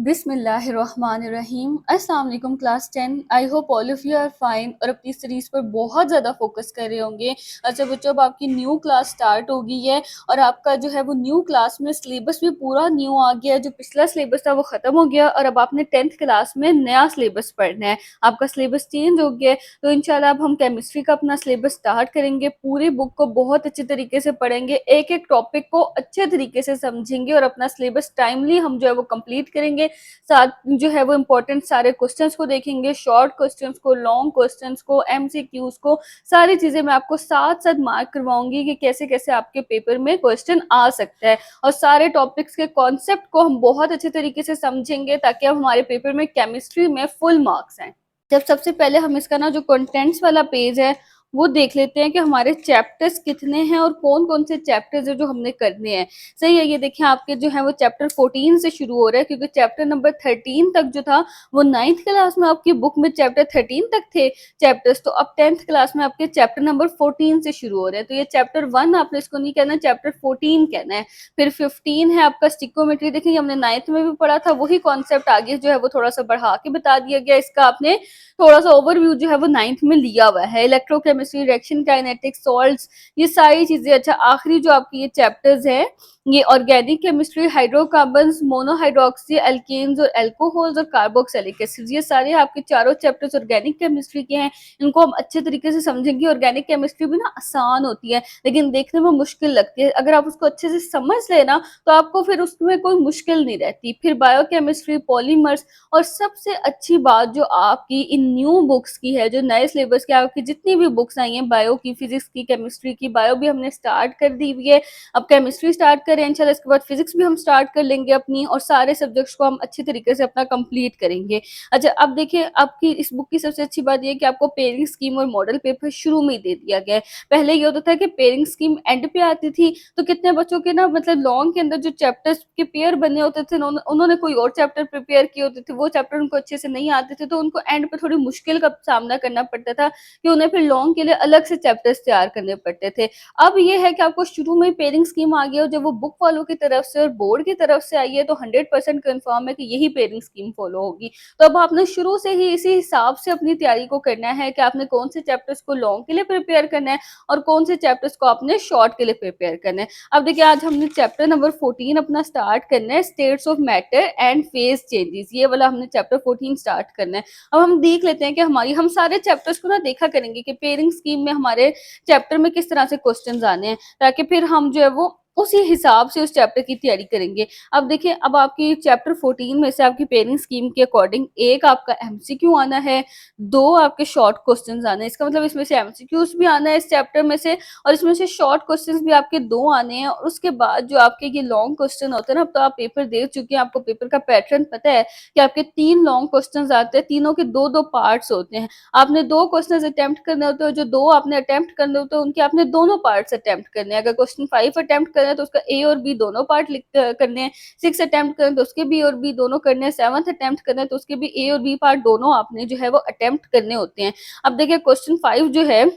बिस्मिल्लाहिर्रहमानिर्रहीम। अस्सलाम वालेकुम class 10। I hope all of you are fine और अपनी स्टडीज़ पर बहुत ज़्यादा फोकस कर रहे होंगे। अच्छा बच्चों, अब आपकी न्यू क्लास स्टार्ट हो गई है और आपका जो है वो न्यू क्लास में सिलेबस भी पूरा न्यू आ गया है। जो पिछला सिलेबस था वो ख़त्म हो गया और अब आपने 10th क्लास में नया सिलेबस पढ़ना है। आपका सिलेबस चेंज हो गया है, तो इंशाल्लाह अब हम केमिस्ट्री का अपना सिलेबस स्टार्ट करेंगे। पूरी बुक को बहुत अच्छे तरीके से पढ़ेंगे, एक एक टॉपिक को अच्छे तरीके से समझेंगे और अपना सिलेबस टाइमली हम जो है वो कंप्लीट करेंगे। साथ जो है वो इम्पोर्टेंट सारे क्वेश्चंस को देखेंगे, शॉर्ट क्वेश्चंस को, लॉन्ग क्वेश्चंस को, एमसीक्यूज को, सारी चीजें मैं आपको साथ साथ मार्क करवाऊंगी कि कैसे कैसे आपके पेपर में क्वेश्चन आ सकता है। और सारे टॉपिक्स के कॉन्सेप्ट को हम बहुत अच्छे तरीके से समझेंगे ताकि अब हमारे पेपर में केमिस्ट्री में फुल मार्क्स आए। जब सबसे पहले हम इसका ना जो कंटेंट्स वाला पेज है वो देख लेते हैं कि हमारे चैप्टर्स कितने हैं और कौन कौन से चैप्टर्स है जो हमने करने हैं। सही है, ये देखिए आपके जो है वो चैप्टर 14 से शुरू हो रहा है, क्योंकि चैप्टर नंबर 13 तक जो था वो 9th क्लास में आपकी बुक में चैप्टर 13 तक थे चैप्टर्स, तो अब 10th क्लास में आपके चैप्टर नंबर 14 से शुरू हो रहे हैं। तो ये चैप्टर 1 आपने इसको नहीं कहना, चैप्टर 14 कहना है। फिर 15 है आपका स्टिकोमेट्री। देखिए हमने 9th में भी पढ़ा था, वही कॉन्सेप्ट आगे जो है वो थोड़ा सा बढ़ा के बता दिया गया। इसका आपने थोड़ा सा ओवरव्यू जो है वो 9th में लिया हुआ है। इलेक्ट्रोकेमिस्ट्री, रिएक्शन काइनेटिक्स, सॉल्ट्स, ये सारी चीजें। अच्छा आखिरी जो आपकी ये चैप्टर्स है ये ऑर्गेनिक केमिस्ट्री, हाइड्रोकार्बन्स, मोनोहाइड्रोक्सी, एल्केन्स और एल्कोहल्स और कार्बोक्सिलिक एसिड्स, ये सारे आपके चारों चैप्टर्स ऑर्गेनिक केमिस्ट्री के हैं। इनको हम अच्छे तरीके से समझेंगे। ऑर्गेनिक केमिस्ट्री भी ना आसान होती है लेकिन देखने में मुश्किल लगती है। अगर आप उसको अच्छे से समझ लेना तो आपको फिर उसमें कोई मुश्किल नहीं रहती। फिर बायोकेमिस्ट्री, पॉलीमर्स, और सबसे अच्छी बात जो आपकी इन न्यू बुक्स की है, जो नए सिलेबस की आपकी जितनी भी बुक्स आई हैं, बायो की, फिजिक्स की, केमिस्ट्री की, बायो भी हमने स्टार्ट कर दी हुई है। अब केमिस्ट्री स्टार्ट करें इंशाल्लाह, इसके बाद फिजिक्स भी हम स्टार्ट कर लेंगे अपनी, और सारे सब्जेक्ट्स को हम अच्छी तरीके से अपना कंप्लीट करेंगे। अच्छा अब देखिए आपकी इस बुक की सबसे अच्छी बात यह है कि आपको पेयरिंग स्कीम और मॉडल पेपर शुरू में ही दे दिया गया है। पहले ये होता था कि पेयरिंग स्कीम एंड पे आती थी, तो कितने बच्चों के ना मतलब लॉन्ग के अंदर जो चैप्टर्स के पेयर बने होते थे, उन्होंने कोई और चैप्टर प्रिपेयर किए होते थे, वो चैप्टर उनको अच्छे से नहीं आते थे, तो उनको एंड पे थोड़ी मुश्किल का सामना करना पड़ता था कि उन्हें फिर लॉन्ग के लिए अलग से चैप्टर्स तैयार करने पड़ते थे। अब ये है कि आपको शुरू में पेयरिंग स्कीम आ गई और जब वो बुक वालों की तरफ से और बोर्ड की तरफ से आई है तो 100% कंफर्म है कि यही पेयरिंग स्कीम फॉलो होगी। तो अब आपने शुरू से ही इसी हिसाब से अपनी तैयारी को करना है कि आपने कौन से चैप्टर्स को लॉन्ग के लिए प्रिपेयर करना है और कौन से चैप्टर्स को आपने शॉर्ट के लिए प्रिपेयर करना है। अब देखिए आज हमने चैप्टर नंबर 14 अपना स्टार्ट करना है, states of matter and phase changes, ये वाला हमने चैप्टर 14 स्टार्ट करना है। अब हम देख लेते हैं कि हम सारे चैप्टर्स को ना देखा करेंगे कि पेयरिंग स्कीम में हमारे चैप्टर में किस तरह से क्वेश्चंस आने हैं, ताकि फिर हम जो है वो उसी हिसाब से उस चैप्टर की तैयारी करेंगे। अब देखिए अब आपकी चैप्टर 14 में से आपकी पेयरिंग स्कीम के अकॉर्डिंग एक आपका एमसीक्यू आना है, दो आपके शॉर्ट क्वेश्चंस आने हैं। इसका मतलब इसमें से एमसीक्यूज भी आना है इस चैप्टर में से, और इसमें से शॉर्ट क्वेश्चंस भी आपके दो आने हैं। और उसके बाद जो आपके ये लॉन्ग क्वेश्चन होते हैं ना, अब तो आप पेपर दे चुके हैं, आपको पेपर का पैटर्न पता है कि आपके 3 लॉन्ग क्वेश्चंस आते हैं, तीनों के दो दो पार्ट्स होते हैं। आपने 2 क्वेश्चंस अटेम्प्ट करने होते हैं, जो 2 आपने अटेम्प्ट करने होते हैं उनके आपने दोनों पार्ट्स अटेम्प्ट करने हैं। अगर क्वेश्चन 5 अटेम्प्ट कर रहे हैं तो उसका ए और बी दोनों पार्ट लिख करने हैं, 6 अटेम्प्ट करें तो उसके बी और बी दोनों करने हैं, 7th अटेम्प्ट करें तो उसके भी ए और बी पार्ट दोनों आपने जो है वो अटेम्प्ट करने होते हैं। अब देखिए क्वेश्चन 5 जो है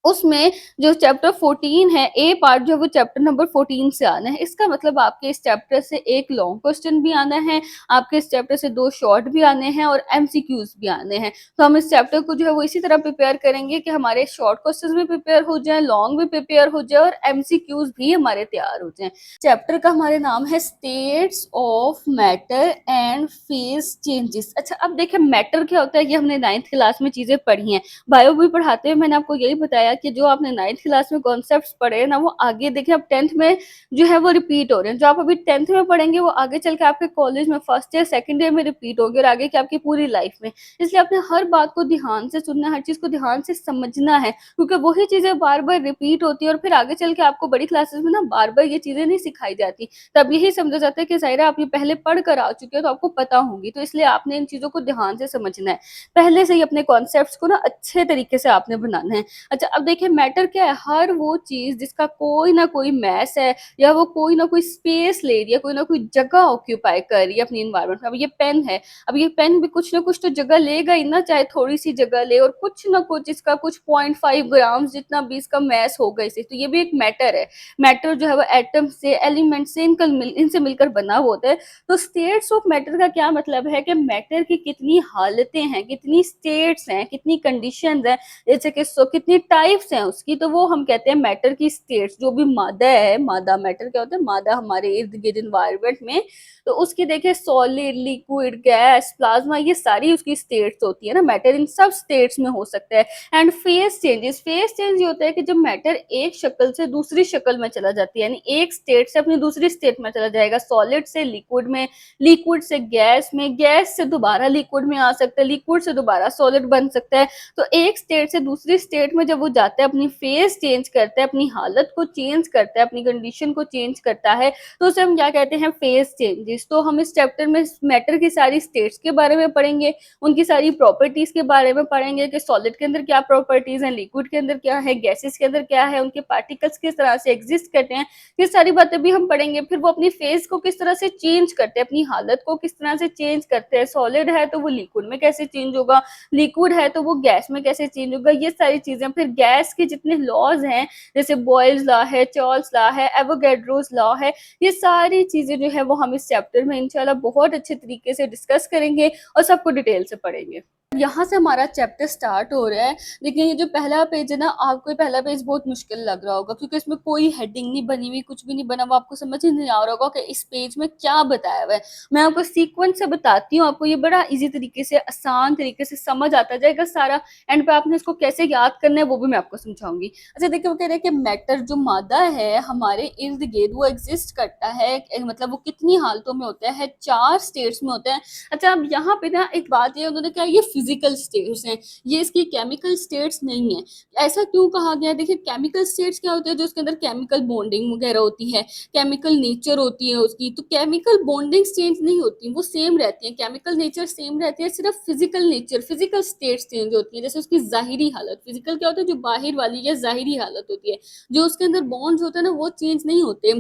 उसमें जो चैप्टर 14 है, ए पार्ट जो है वो चैप्टर नंबर 14 से आना है। इसका मतलब आपके इस चैप्टर से एक लॉन्ग क्वेश्चन भी आना है, आपके इस चैप्टर से 2 शॉर्ट भी आने हैं और एमसीक्यूज भी आने हैं। तो हम इस चैप्टर को जो है वो इसी तरह प्रिपेयर करेंगे कि हमारे शॉर्ट क्वेश्चंस भी प्रिपेयर हो जाएं, लॉन्ग भी प्रिपेयर हो जाए और एमसीक्यूज भी हमारे तैयार हो जाएं। चैप्टर का हमारे नाम है states of matter and phase changes. अच्छा अब देखिए मैटर क्या होता है, ये हमने 9th क्लास में चीजें पढ़ी हैं, बायो भी पढ़ाते हैं। मैंने आपको यही बताया कि जो आपने 9th क्लास में कॉन्सेप्ट्स पढ़े हैं ना, वो आगे देखिए अब 10th में जो है वो रिपीट हो रहे हैं। जो आप अभी 10th में पढ़ेंगे वो आगे चल के आपके कॉलेज में फर्स्ट ईयर सेकंड ईयर में रिपीट होगी और आगे की आपकी पूरी लाइफ में। इसलिए आपने हर बात को ध्यान से सुनना है, हर चीज को ध्यान से समझना है, क्योंकि वही चीजें बार बार रिपीट होती है और फिर आगे चल के आपको बड़ी क्लासेस में ना बार बार ये चीजें नहीं सिखाई जाती। तब यही समझा जाता है कि ज़ाहिर है आप ये पहले पढ़ कर आ चुके हो तो आपको पता होंगी, तो इसलिए आपने इन चीजों को ध्यान से समझना है। पहले से ही अपने कॉन्सेप्ट्स को ना अच्छे तरीके से आपने बनाना है। अच्छा अब देखिए मैटर क्या है, हर वो चीज़ जिसका कोई ना कोई मास है या वो कोई ना कोई स्पेस ले रही है, कोई ना कोई जगह ऑक्यूपाई कर रही है अपनी एनवायरनमेंट में। अब ये पेन है, अब ये पेन भी कुछ ना कुछ तो जगह लेगा ही ना, चाहे थोड़ी-सी जगह ले, और कुछ ना कुछ इसका कुछ 0.5 ग्राम्स जितना भी इसका मास होगा इसे, तो ये भी एक मैटर है। मैटर जो है वो एटम से, एलिमेंट से, इनसे मिलकर बना हुआ होता है। तो स्टेट्स ऑफ मैटर का क्या मतलब है कि मैटर की कितनी हालतें हैं, कितनी स्टेट्स हैं, कितनी कंडीशंस हैं, जैसे कि कितनी टाइप्स हैं उसकी, तो वो हम कहते हैं मैटर की स्टेट्स। जो भी मादा है, मादा, मैटर क्या होता है, मादा हमारे इर्द गिर्द इन्वायरमेंट में, तो उसकी देखिए सॉलिड, लिक्विड, गैस, प्लाज्मा, ये सारी उसकी स्टेट्स होती है ना। मैटर इन सब स्टेट्स में हो सकता है। एंड फेज चेंज ये होता है कि जब मैटर एक शक्ल से दूसरी शक्ल में चला जाती है, यानी एक स्टेट से अपनी दूसरी स्टेट में चला जाएगा, सॉलिड से लिक्विड में, लिक्विड से गैस में, गैस से दोबारा लिक्विड में आ सकता है, लिक्विड से दोबारा सॉलिड बन सकता है। तो एक स्टेट से दूसरी स्टेट में जब वो जाता है, अपनी फेज चेंज करता है, अपनी हालत को चेंज करता है, अपनी कंडीशन को चेंज करता है, तो उसे हम क्या कहते हैं, फेज चेंजेस। तो हम इस चैप्टर में मैटर की सारी स्टेट्स के बारे में पढ़ेंगे, उनकी सारी प्रॉपर्टीज के बारे में पढ़ेंगे कि सॉलिड के अंदर क्या प्रॉपर्टीज हैं, लिक्विड के अंदर क्या है, गैसेस के अंदर क्या है, उनके पार्टिकल्स किस तरह से एग्जिस्ट करते हैं, ये सारी बातें भी हम पढ़ेंगे। फिर वो अपनी फेज को किस तरह से चेंज करते हैं, अपनी हालत को किस तरह से चेंज करते हैं, सॉलिड है तो वो लिक्विड में कैसे चेंज होगा, लिक्विड है तो वो गैस में कैसे चेंज होगा, ये सारी चीजें। फिर गैस के जितने लॉज हैं, जैसे बॉयल्स लॉ है, चार्ल्स लॉ है, एवोगैड्रोस लॉ है, ये सारी चीजें जो है वो हम इस चैप्टर में इंशाल्लाह बहुत अच्छे तरीके से डिस्कस करेंगे और सबको डिटेल से पढ़ेंगे। यहाँ से हमारा चैप्टर स्टार्ट हो रहा है। देखिए ये जो पहला पेज है ना, आपको ये पहला पेज बहुत मुश्किल लग रहा होगा क्योंकि इसमें कोई हेडिंग नहीं बनी हुई, कुछ भी नहीं बना हुआ, आपको समझ ही नहीं आ रहा होगा कि इस पेज में क्या बताया हुआ है। मैं आपको सीक्वेंस से बताती हूँ, आपको ये बड़ा इजी तरीके से, आसान तरीके से समझ आता जाएगा सारा। एंड पे आपने इसको कैसे याद करना है वो भी मैं आपको समझाऊंगी। अच्छा देखिए, वो कह रहे हैं कि मैटर जो मादा है हमारे इर्द गिर्द वो एग्जिस्ट करता है, मतलब वो कितनी हालतों में होता है, 4 स्टेट्स में होता है। अच्छा अब यहाँ पे ना एक बात ये उन्होंने कहा, ये फिजिकल स्टेट्स हैं, ये इसकी केमिकल स्टेट्स नहीं है। ऐसा क्यों कहा गया? देखिए केमिकल स्टेट्स क्या होते हैं, जो उसके अंदर केमिकल बॉन्डिंग वगैरह होती है, केमिकल नेचर होती है उसकी, तो केमिकल बॉन्डिंग चेंज नहीं होती, वो सेम रहती है, केमिकल नेचर सेम रहती है, सिर्फ physical nature, physical states change होती है। जैसे उसकी जाहिरी हालत, फिजिकल क्या होता है, जो बाहर वाली या जाहिरी हालत होती है, जो उसके अंदर बॉन्ड्स होते हैं ना, वो चेंज नहीं होते।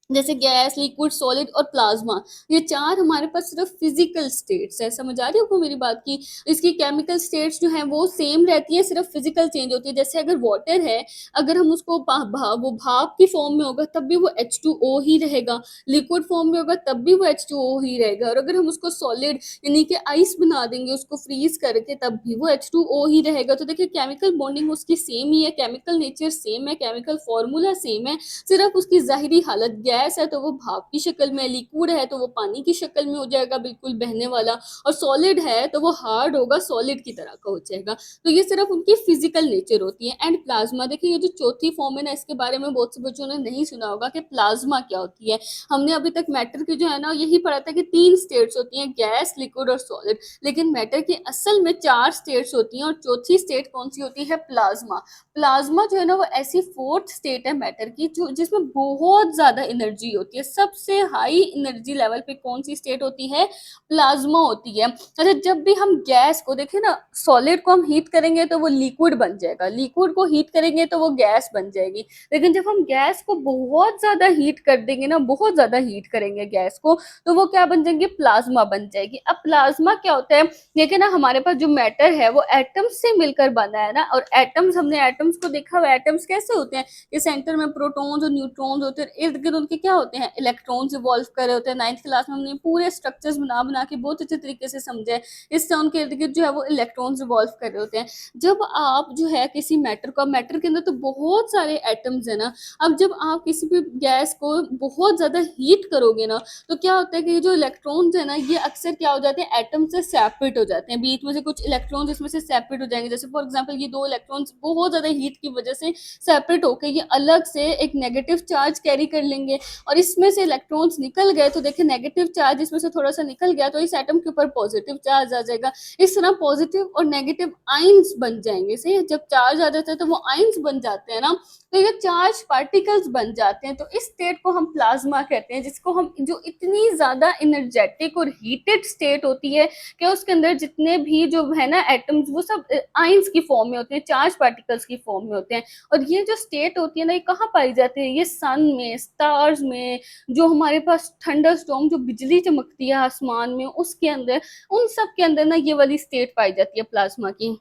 जैसे गैस, लिक्विड, सॉलिड और प्लाज्मा, ये 4 हमारे पास सिर्फ फिजिकल स्टेट्स है। समझ आ रही है आपको मेरी बात की? इसकी केमिकल स्टेट्स जो है वो सेम रहती है, सिर्फ फिजिकल चेंज होती है। जैसे अगर वाटर है, अगर हम उसको वो भाप की फॉर्म में होगा तब भी वो H2O ही रहेगा, लिक्विड फॉर्म में होगा तब भी वो H2O ही रहेगा, और अगर हम उसको सॉलिड यानी कि आइस बना देंगे, उसको फ्रीज करके, तब भी वो H2O ही रहेगा। तो देखिए केमिकल बॉन्डिंग उसकी सेम ही है, केमिकल नेचर सेम है, केमिकल फॉर्मूला सेम है, सिर्फ उसकी जाहिरी हालत, गैस है तो वो भाप की शक्ल में, लिक्विड है तो वो पानी की शक्ल में हो जाएगा बिल्कुल बहने वाला, और सॉलिड है तो वो हार्ड होगा, सॉलिड की तरह का हो जाएगा। तो ये सिर्फ उनकी फिजिकल नेचर होती है। एंड प्लाज्मा, देखिए ये जो चौथी फॉर्म है ना, इसके बारे में बहुत से बच्चों ने नहीं सुना होगा कि प्लाज्मा क्या होती है। हमने अभी तक मैटर की जो है ना यही पढ़ा था कि 3 स्टेट्स होती हैं, गैस, लिक्विड और सॉलिड, लेकिन मैटर की असल में 4 स्टेट्स होती हैं, और चौथी स्टेट कौन सी होती है? प्लाज्मा। प्लाज्मा जो है ना वो ऐसी 4th स्टेट है मैटर की जो जिसमें बहुत ज्यादा एनर्जी होती है। सबसे हाई एनर्जी लेवल पे कौन सी स्टेट होती है? प्लाज्मा होती है। अच्छा जब भी हम गैस को देखें ना, सॉलिड को हम हीट करेंगे तो वो लिक्विड बन जाएगा, लिक्विड को हीट करेंगे तो वो गैस बन जाएगी, लेकिन जब हम गैस को बहुत ज्यादा हीट कर देंगे ना, बहुत ज्यादा हीट करेंगे गैस को, तो वो क्या बन जाएंगे? प्लाज्मा बन जाएगी। अब प्लाज्मा क्या होता है? देखिए ना, हमारे पास जो मैटर है वो एटम्स से मिलकर बना है ना, और एटम्स, हमने एटम्स को देखा हुआ, एटम्स कैसे होते हैं, कि सेंटर में प्रोटॉन्स और न्यूट्रॉन्स होते हैं, इर्द गिर्द उनके क्या होते हैं? इलेक्ट्रॉन्स इवॉल्व कर रहे होते हैं। 9th क्लास में हमने पूरे स्ट्रक्चर्स बना बना के बहुत अच्छे तरीके से समझे, इससे उनके इर्द गिर्द जो है वो इलेक्ट्रॉन्स इवॉल्व कर रहे होते हैं। जब आप जो है किसी मैटर को, मैटर के अंदर तो बहुत सारे एटम्स है ना, अब जब आप किसी भी गैस को बहुत ज्यादा हीट करोगे ना, तो क्या होता है कि जो इलेक्ट्रॉन्स है ना, ये अक्सर क्या हो जाते हैं? एटम से सेपरेट हो जाते हैं, बीच में से कुछ इलेक्ट्रॉन्स इसमें से सेपरेट हो जाएंगे। जैसे फॉर एग्जांपल ये 2 इलेक्ट्रॉन्स बहुत ज्यादा हीट की वजह से सेपरेट होकर ये अलग से एक नेगेटिव चार्ज कैरी कर लेंगे, और इसमें से इलेक्ट्रॉन्स निकल गए तो देखिए नेगेटिव चार्ज इसमें से थोड़ा सा निकल गया तो इस एटम के ऊपर पॉजिटिव चार्ज आ जाएगा। इस तरह पॉजिटिव और नेगेटिव आयंस बन जाएंगे। सही है, जब चार्ज आ जाता है तो वो आयंस बन जाते हैं ना, तो ये चार्ज पार्टिकल्स बन जाते हैं। तो इस स्टेट को हम प्लाज्मा कहते हैं, जिसको हम जो इतनी ज्यादा एनर्जेटिक और हीटेड स्टेट होती है कि उसके अंदर जितने भी जो है ना एटम्स वो सब आयंस की फॉर्म में होते हैं, चार्ज पार्टिकल्स की फॉर्म में होते हैं। और ये जो स्टेट होती है ना, ये कहाँ पाई जाती है? ये सन में, स्टार्स में, जो हमारे पास थंडर स्टॉर्म, जो बिजली चमकती है आसमान में, उसके अंदर, उन सब के अंदर ना ये वाली स्टेट पाई जाती है प्लाज्मा की।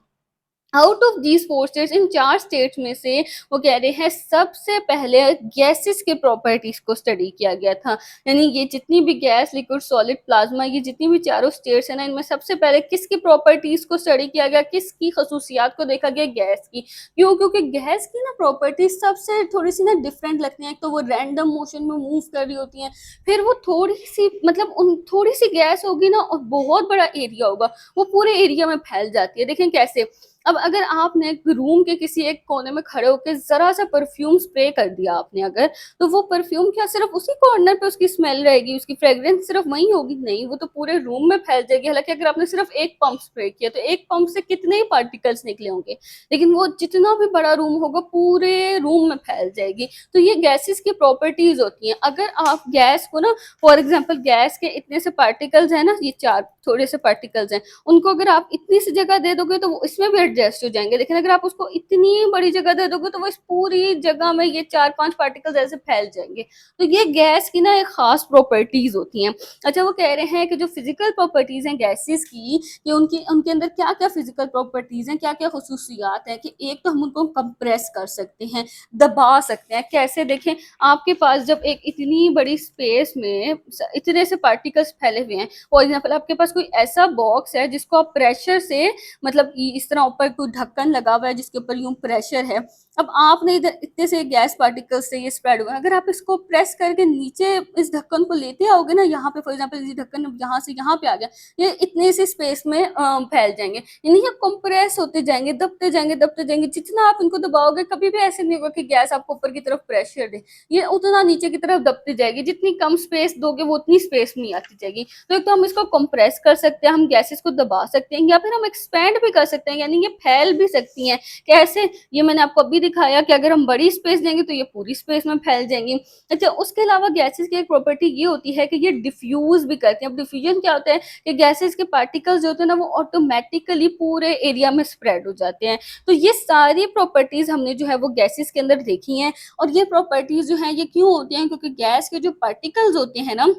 Out of these four states, इन चार स्टेट्स में से वो कह रहे हैं सबसे पहले गैसेस के प्रॉपर्टीज को स्टडी किया गया था। यानी ये जितनी भी गैस, लिक्विड, सॉलिड, प्लाज्मा, ये जितनी भी चारों स्टेट्स है ना, इनमें सबसे पहले किसकी प्रॉपर्टीज को स्टडी किया गया, किसकी खसूसियात को देखा गया? गैस की। क्यों? क्योंकि गैस की ना प्रॉपर्टीज सबसे थोड़ी सी ना डिफरेंट लगती हैं। तो वो रैंडम मोशन में मूव कर रही होती हैं, फिर वो थोड़ी सी मतलब उन थोड़ी सी गैस होगी ना और बहुत बड़ा एरिया होगा, वो पूरे एरिया में फैल जाती है। देखें कैसे, अब अगर आपने रूम के किसी एक कोने में खड़े होकर जरा सा परफ्यूम स्प्रे कर दिया आपने अगर, तो वो परफ्यूम क्या सिर्फ उसी कॉर्नर पे उसकी स्मेल रहेगी, उसकी फ्रेग्रेंस सिर्फ वहीं होगी? नहीं, वो तो पूरे रूम में फैल जाएगी। हालांकि अगर आपने सिर्फ एक पंप स्प्रे किया तो एक पंप से कितने ही पार्टिकल्स निकले होंगे, लेकिन वो जितना भी बड़ा रूम होगा पूरे रूम में फैल जाएगी। तो ये गैसेस की प्रॉपर्टीज होती हैं। अगर आप गैस को ना, फॉर एग्जाम्पल गैस के इतने से पार्टिकल्स है ना, ये चार थोड़े से पार्टिकल्स हैं, उनको अगर आप इतनी सी जगह दे दोगे तो वो इसमें भी एडजस्ट हो जाएंगे। लेकिन अगर आप उसको इतनी बड़ी जगह दे दोगे तो वो इस पूरी जगह में ये 4-5 पार्टिकल्स ऐसे फैल जाएंगे। तो ये गैस की ना एक खास प्रॉपर्टीज होती हैं। अच्छा, वो कह रहे हैं कि जो फिजिकल प्रॉपर्टीज हैं गैसेस की, कि उनकी उनके अंदर क्या क्या फिजिकल प्रॉपर्टीज हैं, क्या क्या खसूसियात हैं, कि एक तो हम उनको कंप्रेस कर सकते हैं, दबा सकते हैं। कैसे? देखें, आपके पास जब एक इतनी बड़ी स्पेस में इतने से पार्टिकल्स फैले हुए हैं, फॉर एग्जाम्पल आपके पास कोई ऐसा बॉक्स है जिसको आप प्रेशर से, मतलब इस तरह ऊपर कोई ढक्कन लगा हुआ है जिसके ऊपर यूं प्रेशर है, अब आपने इधर इतने से गैस पार्टिकल्स से ये स्प्रेड हुआ, अगर आप इसको प्रेस करके नीचे इस ढक्कन को लेते आओगे ना, यहाँ पे फॉर एग्जाम्पल ये ढक्कन यहाँ से यहाँ पे आ गया, ये इतने से स्पेस में फैल जाएंगे। यानी ये कंप्रेस होते जाएंगे, दबते जाएंगे, दबते जाएंगे। जितना आप इनको दबाओगे कभी भी ऐसे नहीं होगा कि गैस आपको ऊपर की तरफ प्रेशर दे, ये उतना नीचे की तरफ दबती जाएगी। जितनी कम स्पेस दोगे वो उतनी स्पेस में आती जाएगी। तो एक तो हम इसको कंप्रेस कर सकते हैं, हम गैसेस को दबा सकते हैं, या फिर हम एक्सपेंड भी कर सकते हैं, यानी ये फैल भी सकती हैं। कैसे? ये मैंने आपको अभी दिखाया कि अगर हम बड़ी स्पेस देंगे तो ये पूरी स्पेस में फैल जाएंगी। अच्छा, उसके अलावा गैसेस की एक प्रॉपर्टी ये होती है कि ये डिफ्यूज भी करते हैं। अब डिफ्यूजन क्या होता है कि गैसेस के पार्टिकल्स जो होते हैं ना, वो ऑटोमेटिकली पूरे एरिया में स्प्रेड हो जाते हैं। तो ये सारी प्रॉपर्टीज हमने जो है वो गैसेस के अंदर देखी हैं। और ये प्रॉपर्टीज जो है ये क्यों होती हैं? क्योंकि गैस के जो पार्टिकल्स होते हैं ना,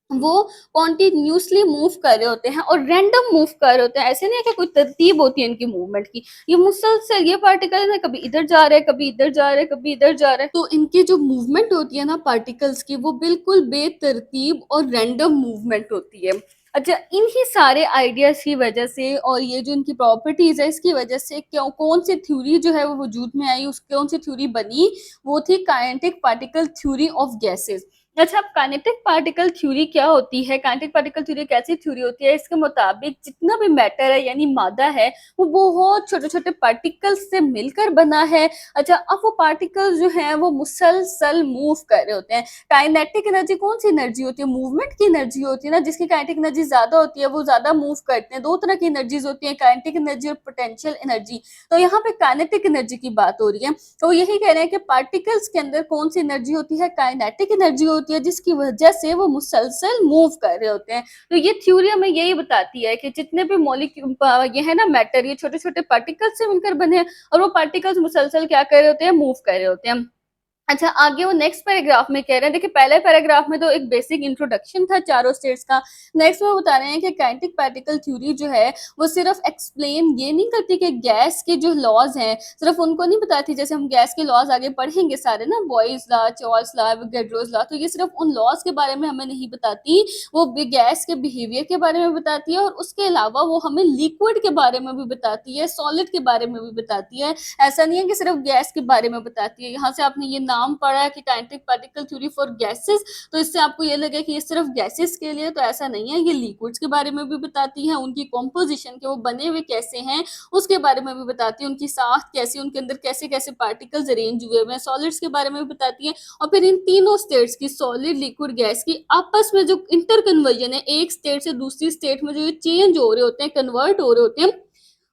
वो कॉन्टिन्यूसली मूव कर रहे होते हैं और रैंडम मूव कर रहे होते हैं। ऐसे नहीं है कि कोई तरतीब होती है इनकी मूवमेंट की, ये मुसलसल, ये पार्टिकल है कभी इधर जा रहे हैं, कभी इधर जा रहे हैं, कभी इधर जा रहे हैं। तो इनकी जो मूवमेंट होती है ना पार्टिकल्स की, वो बिल्कुल बेतरतीब और रैंडम मूवमेंट होती है। अच्छा, इन्हीं सारे आइडियाज की वजह से और ये जो इनकी प्रॉपर्टीज है इसकी वजह से क्यों कौन सी थ्योरी जो है वो वजूद में आई, उस कौन सी थ्योरी बनी, वो थी kinetic particle theory of gases. अच्छा, अब काइनेटिक पार्टिकल थ्योरी क्या होती है? काइनेटिक पार्टिकल थ्योरी एक ऐसी थ्योरी होती है, इसके मुताबिक जितना भी मैटर है यानी मादा है, वो बहुत छोटे छोटे पार्टिकल्स से मिलकर बना है। अच्छा, अब वो पार्टिकल्स जो हैं वो मुसलसल मूव कर रहे होते हैं। काइनेटिक एनर्जी कौन सी एनर्जी होती है? मूवमेंट की एनर्जी होती है ना। जिसकी काइनेटिक एनर्जी ज्यादा होती है वो ज्यादा मूव करते हैं। दो तरह की एनर्जीज होती है, काइनेटिक एनर्जी और पोटेंशियल एनर्जी। तो यहाँ पे काइनेटिक एनर्जी की बात हो रही है। तो यही कह रहे हैं कि पार्टिकल्स के अंदर कौन सी एनर्जी होती है? काइनेटिक एनर्जी होती है, जिसकी वजह से वो मुसलसल मूव कर रहे होते हैं। तो ये थ्योरी हमें यही बताती है कि जितने भी मॉलिक्यूल ये है ना मैटर, ये छोटे छोटे पार्टिकल्स से मिलकर बने हैं और वो पार्टिकल्स मुसलसल क्या कर रहे होते हैं? मूव कर रहे होते हैं। अच्छा, आगे वो नेक्स्ट पैराग्राफ में कह रहे हैं, देखिए पहले पैराग्राफ में तो एक बेसिक इंट्रोडक्शन था चारों स्टेट्स का। नेक्स्ट में वो बता रहे हैं कि काइनेटिक पार्टिकल थ्योरी जो है वो सिर्फ एक्सप्लेन ये नहीं करती कि गैस के जो लॉज हैं सिर्फ उनको नहीं बताती। जैसे हम गैस के लॉज आगे पढ़ेंगे सारे ना, boys law, Charles law, Avogadro's law, तो ये सिर्फ उन लॉज के बारे में हमें नहीं बताती, वो गैस के बिहेवियर के बारे में बताती है। और उसके अलावा वो हमें लिक्विड के बारे में भी बताती है, सॉलिड के बारे में भी बताती है। ऐसा नहीं है कि सिर्फ गैस के बारे में बताती है। यहाँ से आपने ये नाम पढ़ा है कि kinetic particle theory for gases, तो इससे आपको ये लगे कि ये सिर्फ गैसेस के लिए, तो ऐसा नहीं है। ये लिक्विड्स के बारे में भी बताती है, उनकी कॉम्पोजिशन के वो बने हुए कैसे हैं उसके बारे में भी बताती है, उनकी साख्त कैसी, उनके अंदर कैसे कैसे पार्टिकल्स अरेंज हुए हुए हैं, सॉलिड्स के बारे में भी बताती है। और फिर इन तीनों स्टेट्स की, सॉलिड, लिक्विड, गैस की आपस में जो इंटर कन्वर्जन है, एक स्टेट से दूसरी स्टेट में जो ये चेंज हो रहे होते हैं, कन्वर्ट हो रहे होते हैं,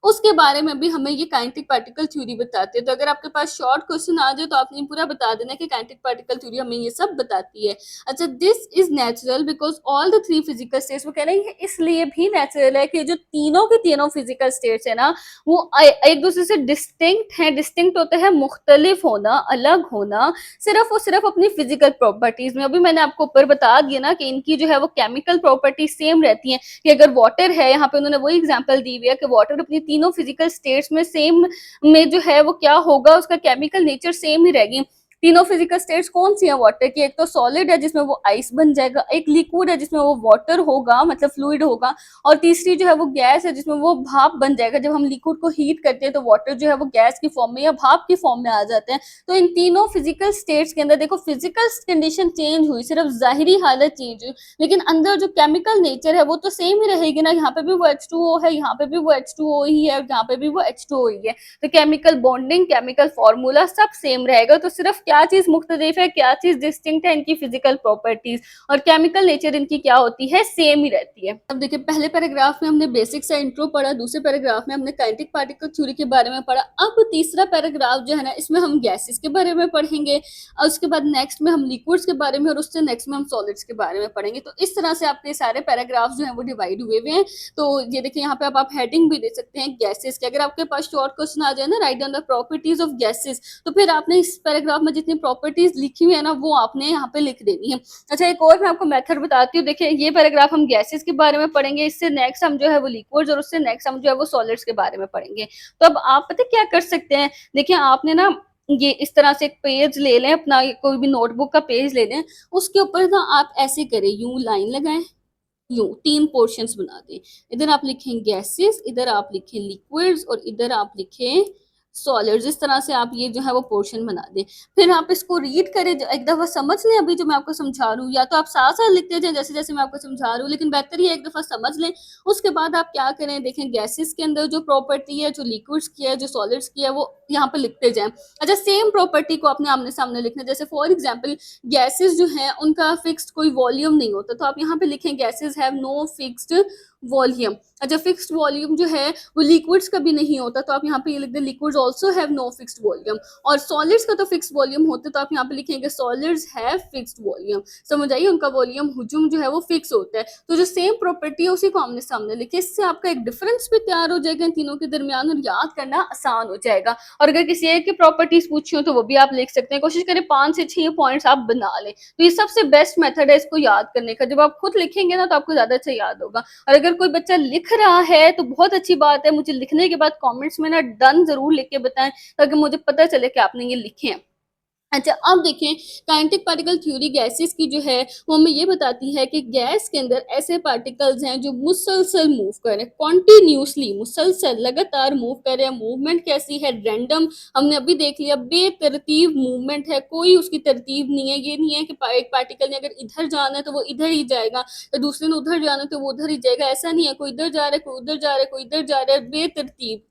उसके बारे में भी हमें ये काइनेटिक पार्टिकल थ्योरी बताती है। तो अगर आपके पास शॉर्ट क्वेश्चन आ जाए तो आपने पूरा बता देना कि काइनेटिक पार्टिकल थ्योरी हमें ये सब बताती है। अच्छा, this is natural because all the three physical states, वो कह रहे हैं इसलिए भी नेचुरल है कि जो तीनों के तीनों फिजिकल स्टेट्स है ना, वो एक दूसरे से डिस्टिंक्ट है। डिस्टिंक्ट होता है मुख्तलिफ होना, अलग होना, सिर्फ और सिर्फ अपनी फिजिकल प्रॉपर्टीज में। अभी मैंने आपको ऊपर बता दिया ना कि इनकी जो है वो केमिकल प्रॉपर्टीज सेम रहती हैं, कि अगर वाटर है, यहाँ पे उन्होंने वही एग्जांपल दी हुई है कि वाटर अपनी तीनों फिजिकल स्टेट्स में सेम में जो है वो क्या होगा, उसका केमिकल नेचर सेम ही रहेगी। तीनों फिजिकल स्टेट्स कौन सी है वाटर की? एक तो सॉलिड है जिसमें वो आइस बन जाएगा, एक लिक्विड है जिसमें वो वाटर होगा, मतलब फ्लूइड होगा, और तीसरी जो है वो गैस है जिसमें वो भाप बन जाएगा। जब हम लिक्विड को हीट करते हैं तो वाटर जो है वो गैस की फॉर्म में या भाप की फॉर्म में आ जाते हैं। तो इन तीनों फिजिकल स्टेट्स के अंदर देखो, फिजिकल कंडीशन चेंज हुई, सिर्फ जाहिरी हालत चेंज हुई, लेकिन अंदर जो केमिकल नेचर है वो तो सेम ही रहेगी ना। यहाँ पे भी वो H2O है, यहाँ पे भी वो H2O ही है, और यहाँ पे भी वो H2O ही है। तो केमिकल बॉन्डिंग, केमिकल फॉर्मूला सब सेम रहेगा। तो सिर्फ क्या चीज मुख्तलिफ है, क्या चीज डिस्टिंक्ट है, इनकी फिजिकल प्रॉपर्टीज, और केमिकल नेचर इनकी क्या होती है, सेम ही रहती है। अब देखिए, पहले पैराग्राफ में हमने बेसिक सा इंट्रो पढ़ा, दूसरे पैराग्राफ में हमने काइनेटिक पार्टिकल थ्योरी के बारे में पढ़ा। अब तीसरा पैराग्राफ जो है ना, इसमें हम गैसेस के बारे में पढ़ेंगे, और उसके बाद नेक्स्ट में हम लिक्विड्स के बारे में, और उससे नेक्स्ट में हम सॉलिड्स के बारे में पढ़ेंगे। तो इस तरह से आपके सारे पैराग्राफ जो है वो डिवाइड हुए हुए हैं। तो ये देखिए, यहाँ पे आप हेडिंग भी दे सकते हैं गैसेस के। अगर आपके पास शॉर्ट क्वेश्चन आ जाए ना, write down the properties of gases, तो फिर आपने इस पैराग्राफ में जितनी प्रॉपर्टीज लिखी हुई है ना, वो आपने यहाँ पे लिख देनी है। अच्छा, एक और मैं आपको मेथड बताती हूँ। देखिए, ये पैराग्राफ हम गैसेस के बारे में पढ़ेंगे, इससे नेक्स्ट हम जो है वो लिक्विड्स, और उससे नेक्स्ट हम जो है वो सॉलिड्स के बारे में पढ़ेंगे। तो अब आप पता क्या कर सकते हैं, देखिए आपने ना ये इस तरह से एक पेज ले लें, अपना कोई भी नोटबुक का पेज ले लें, उसके ऊपर ना आप ऐसे करें, यूं लाइन लगाएं, यूं तीन पोर्शंस बना दें। इधर आप लिखें गैसेस, इधर आप लिखें लिक्विड्स, और इधर आप लिखें सॉलिड्स। इस तरह से आप ये जो है वो पोर्शन बना दें। फिर आप इसको रीड करें, एक दफा समझ लें अभी जो मैं आपको समझा रही हूँ, या तो आप साथ साथ लिखते जाए जैसे जैसे मैं आपको समझा रही हूँ, लेकिन बेहतर ये एक दफा समझ लें। उसके बाद आप क्या करें, देखें गैसेस के अंदर जो प्रॉपर्टी है, जो लिक्विड्स की है, जो सॉलिड्स की है, वो यहाँ पे लिखते जाएं। अच्छा, सेम प्रॉपर्टी को आपने आमने सामने लिखना है। जैसे फॉर एग्जाम्पल, गैसेस जो है उनका फिक्स्ड कोई वॉल्यूम नहीं होता, तो आप यहाँ पे लिखें gases have no fixed volume. अच्छा, फिक्स्ड वॉल्यूम जो है वो लिक्विड्स का भी नहीं होता, तो आप यहाँ पे ये लिख दें liquids also have no fixed volume. और सॉलिड्स का तो फिक्स्ड वॉल्यूम होता है, तो आप यहाँ पे लिखेंगे सॉलिड्स हैव फिक्स्ड वॉल्यूम। समझ आइए, उनका वॉल्यूम हुजूम जो है वो फिक्स होता है। तो जो सेम प्रॉपर्टी है उसी को आमने सामने लिखे, इससे आपका एक डिफरेंस भी तैयार हो जाएगा इन तीनों के दरमियान, और याद करना आसान हो जाएगा। और अगर किसी एक की प्रॉपर्टीज पूछी हो तो वो भी आप लिख सकते हैं। कोशिश करें 5 से 6 पॉइंट्स आप बना लें, तो ये सबसे बेस्ट मेथड है इसको याद करने का। जब आप खुद लिखेंगे ना तो आपको ज्यादा अच्छा याद होगा। और अगर कोई बच्चा लिख रहा है तो बहुत अच्छी बात है, मुझे लिखने के बाद कमेंट्स में ना डन जरूर लिख के बताएं, ताकि मुझे पता चले कि आपने ये लिखे हैं। अच्छा, अब देखें, काइनेटिक पार्टिकल थ्योरी गैसेस की जो है वो हमें ये बताती है कि गैस के अंदर ऐसे पार्टिकल्स हैं जो मुसलसल मूव कर रहे हैं, कॉन्टिन्यूसली, मुसलसल लगातार मूव कर रहे हैं। मूवमेंट कैसी है, रैंडम, हमने अभी देख लिया, बेतरतीब मूवमेंट है, कोई उसकी तरतीब नहीं है। ये नहीं है कि एक पार्टिकल ने अगर इधर जाना है तो वो इधर ही जाएगा, तो दूसरे ने उधर जाना है तो वो उधर ही जाएगा, ऐसा नहीं है। कोई इधर जा रहा है, कोई उधर जा रहा है, कोई इधर जा रहा है, बेतरतीब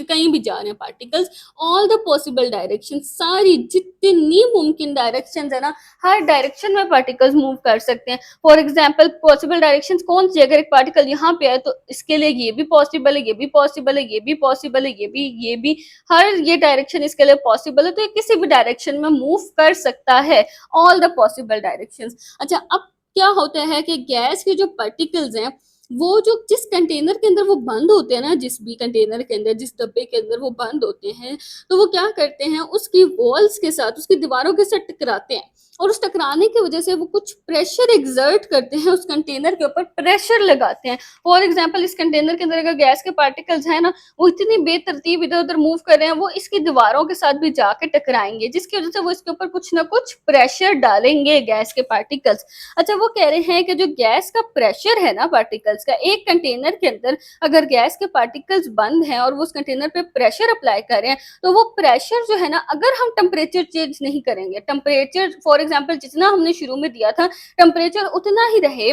कहीं भी जा रहे हैं particles. All the possible direction, सारी जितनी मुमकिन डायरेक्शन है ना, हर डायरेक्शन में पार्टिकल्स मूव कर सकते हैं। फॉर एग्जाम्पल, पॉसिबल डायरेक्शन कौन सी? अगर एक पार्टिकल यहाँ पे है तो इसके लिए ये भी पॉसिबल है, ये भी पॉसिबल है, ये भी पॉसिबल है, ये भी, हर ये डायरेक्शन इसके लिए पॉसिबल है। तो ये किसी भी डायरेक्शन में मूव कर सकता है, ऑल द पॉसिबल डायरेक्शन। अच्छा, अब क्या होता है कि गैस के जो पार्टिकल्स हैं वो जो जिस कंटेनर के अंदर वो बंद होते हैं ना, जिस भी कंटेनर के अंदर, जिस डब्बे के अंदर वो बंद होते हैं, तो वो क्या करते हैं, उसकी वॉल्स के साथ, उसकी दीवारों के साथ टकराते हैं, और उस टकराने की वजह से वो कुछ प्रेशर एग्जर्ट करते हैं, उस कंटेनर के ऊपर प्रेशर लगाते हैं। फॉर एग्जाम्पल, इस कंटेनर के अंदर अगर गैस के पार्टिकल्स हैं ना, वो इतनी बेतरतीब इधर उधर मूव कर रहे हैं, वो इसकी दीवारों के साथ भी जाके टकराएंगे, जिसकी वजह से वो इसके ऊपर कुछ ना कुछ प्रेशर डालेंगे, गैस के पार्टिकल्स। अच्छा, वो कह रहे हैं कि जो गैस का प्रेशर है ना पार्टिकल्स पार्टिकल्स का। एक कंटेनर के अंदर अगर गैस के पार्टिकल्स बंद हैं और वो उस कंटेनर पे प्रेशर अप्लाई कर रहे हैं, तो वो प्रेशर जो है ना, अगर हम टेम्परेचर चेंज नहीं करेंगे, टेम्परेचर फॉर एग्जाम्पल जितना हमने शुरू में दिया था टेम्परेचर उतना ही रहे,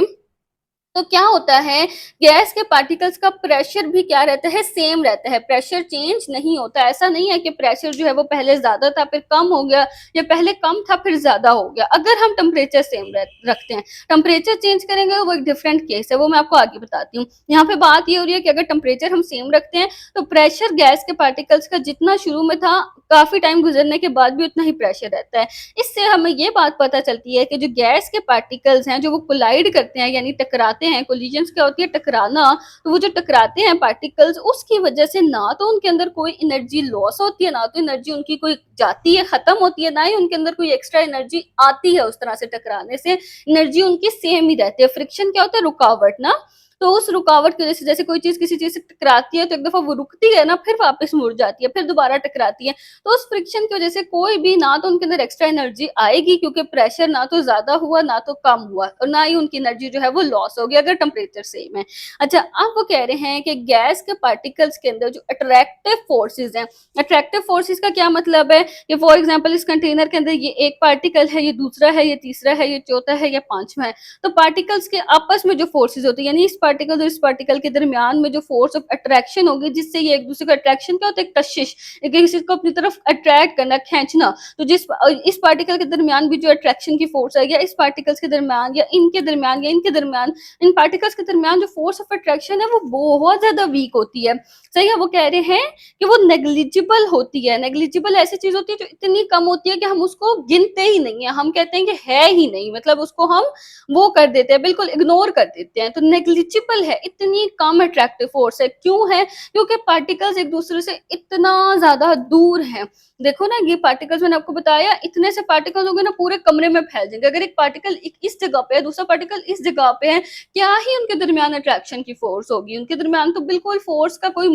तो क्या होता है, गैस के पार्टिकल्स का प्रेशर भी क्या रहता है, सेम रहता है, प्रेशर चेंज नहीं होता। ऐसा नहीं है कि प्रेशर जो है वो पहले ज्यादा था फिर कम हो गया, या पहले कम था फिर ज्यादा हो गया। अगर हम टेम्परेचर सेम रखते हैं, टेम्परेचर चेंज करेंगे वो एक डिफरेंट केस है, वो मैं आपको आगे बताती हूँ। यहाँ पे बात ये हो रही है कि अगर टेम्परेचर हम सेम रखते हैं तो प्रेशर गैस के पार्टिकल्स का जितना शुरू में था, काफी टाइम गुजरने के बाद भी उतना ही प्रेशर रहता है। इससे हमें ये बात पता चलती है कि जो गैस के पार्टिकल्स हैं जो वो कोलाइड करते हैं, यानी टकराते हैं, कोलिजन्स क्या होती है, टकराना, तो वो जो टकराते हैं पार्टिकल्स, उसकी वजह से ना तो उनके अंदर कोई एनर्जी लॉस होती है, ना तो एनर्जी उनकी कोई जाती है, खत्म होती है, ना ही उनके अंदर कोई एक्स्ट्रा एनर्जी आती है। उस तरह से टकराने से एनर्जी उनकी सेम ही रहती है। फ्रिक्शन क्या होता है, रुकावट ना, तो उस रुकावट की वजह से जैसे कोई चीज किसी चीज से टकराती है तो एक दफा वो रुकती है ना, फिर वापस मुड़ जाती है, फिर दोबारा टकराती है, तो उस फ्रिक्शन की वजह से कोई भी ना तो उनके अंदर एक्स्ट्रा एनर्जी आएगी, क्योंकि प्रेशर ना तो ज्यादा हुआ ना तो कम हुआ, और ना ही उनकी एनर्जी जो है वो लॉस होगी अगर टेम्परेचर सेम है। अच्छा, अब वो कह रहे हैं कि गैस के पार्टिकल्स के अंदर जो अट्रैक्टिव फोर्सेज हैं, अट्रैक्टिव फोर्सेज का क्या मतलब है कि फॉर एग्जाम्पल इस कंटेनर के अंदर ये एक पार्टिकल है, ये दूसरा है, ये तीसरा है, ये चौथा है, ये पांचवा है, तो पार्टिकल्स के आपस में जो फोर्सेज होती है, यानी इस पार्टिकल और इस पार्टिकल के दरमियान में जो फोर्स ऑफ अट्रैक्शन होगी, जिससे ये एक दूसरे का अट्रैक्शन क्या होता है, कशिश, एक किसी को अपनी तरफ अट्रैक्ट करना, खींचना, तो जिस इस पार्टिकल के दरमियान भी जो अट्रैक्शन की फोर्स है, या इस पार्टिकल्स के दरमियान, या इनके दरमियान, या इनके दरमियान, इन पार्टिकल्स के दरमियान जो फोर्स ऑफ अट्रैक्शन है वो बहुत ज्यादा वीक होती है। सही है, वो कह रहे हैं कि वो नेग्लिजिबल होती है। नेग्लिजिबल ऐसी चीज होती है जो इतनी कम होती है कि हम उसको गिनते ही नहीं है, हम कहते हैं कि है ही नहीं, मतलब उसको हम वो कर देते हैं, बिल्कुल इग्नोर कर देते हैं। तो नेग्लिजिबल है, इतनी कम अट्रैक्टिव फोर्स है। क्यों है? क्योंकि पार्टिकल्स एक दूसरे से इतना ज्यादा दूर हैं। देखो ना, ये पार्टिकल्स मैंने आपको बताया, इतने से पार्टिकल्स होंगे ना पूरे कमरे में फैल जाएंगे। अगर एक पार्टिकल इस जगह पे है, दूसरा पार्टिकल इस जगह पे है, क्या ही उनके दरमियान अट्रैक्शन की फोर्स होगी, उनके दरमियान तो बिल्कुल फोर्स का कोई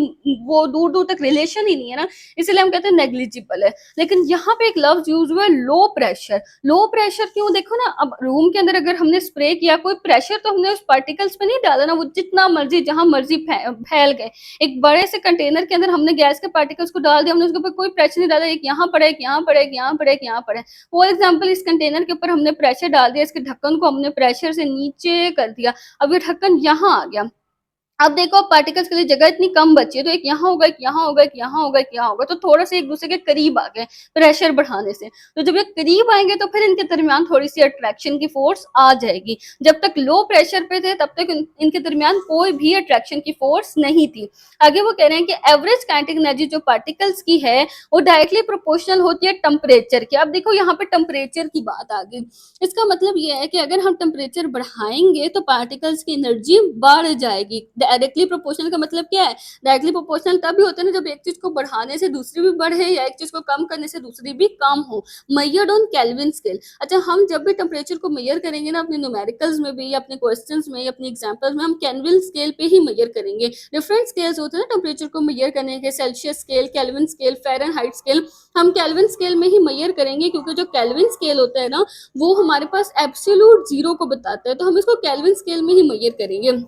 वो दूर दूर तक रिलेशन ही नहीं है ना, इसलिए हम कहते हैं नेग्लिजिबल है। लेकिन यहाँ पे एक लफ्ज यूज हुआ है, लो प्रेशर। लो प्रेशर क्यों? देखो ना, अब रूम के अंदर अगर हमने स्प्रे किया, कोई प्रेशर तो हमने उस पार्टिकल्स पे नहीं डाला ना, वो जितना मर्जी जहां मर्जी फैल गए। एक बड़े से कंटेनर के अंदर हमने गैस के पार्टिकल्स को डाल दिया, हमने उसके ऊपर कोई प्रेशर नहीं डाला, एक यहाँ पड़ा, एक यहाँ पड़ा, एक यहाँ पड़ा, एक यहाँ पड़ा। फॉर एग्जाम्पल इस कंटेनर के ऊपर हमने प्रेशर डाल दिया, इसके ढक्कन को हमने प्रेशर से नीचे कर दिया, अब ये ढक्कन यहाँ आ गया। अब देखो पार्टिकल्स के लिए जगह इतनी कम बची है, तो एक यहाँ होगा, एक यहाँ होगा, एक यहाँ होगा, एक यहाँ होगा, तो थोड़ा सा एक दूसरे के करीब आ गए प्रेशर बढ़ाने से। तो जब ये करीब आएंगे तो फिर इनके दरमियान थोड़ी सी अट्रैक्शन की फोर्स आ जाएगी। जब तक लो प्रेशर पे थे तब तक इनके दरमियान कोई भी अट्रैक्शन की फोर्स नहीं थी। आगे वो कह रहे हैं कि एवरेज काइनेटिक एनर्जी जो पार्टिकल्स की है वो डायरेक्टली प्रोपोर्शनल होती है टेम्परेचर की। अब देखो यहाँ पे टेम्परेचर की बात आ गई। इसका मतलब ये है कि अगर हम टेम्परेचर बढ़ाएंगे तो पार्टिकल्स की एनर्जी बढ़ जाएगी। डायरेक्टली प्रोपोर्शनल का मतलब क्या है? डायरेक्टली प्रोपोर्शनल तभी होता है ना जब एक चीज को बढ़ाने से दूसरी भी बढ़े, या एक चीज को कम करने से दूसरी भी कम हो। Measured on kelvin scale. अच्छा, हम जब भी टेम्परेचर को मेजर करेंगे ना, अपने न्यूमेरिकल्स में भी, अपने क्वेश्चंस में, अपने एग्जांपल्स में, हम केल्विन स्केल पे ही मेजर करेंगे। डिफरेंट स्केल्स होते हैं ना टेम्परेचर को मेजर करने के, Celsius scale, kelvin scale, Fahrenheit scale. हम केल्विन स्केल में ही मेजर करेंगे, क्योंकि जो केल्विन स्केल होता है ना वो हमारे पास एब्सोल्यूट जीरो को बताता है, तो हम इसको केल्विन स्केल में ही मेजर करेंगे।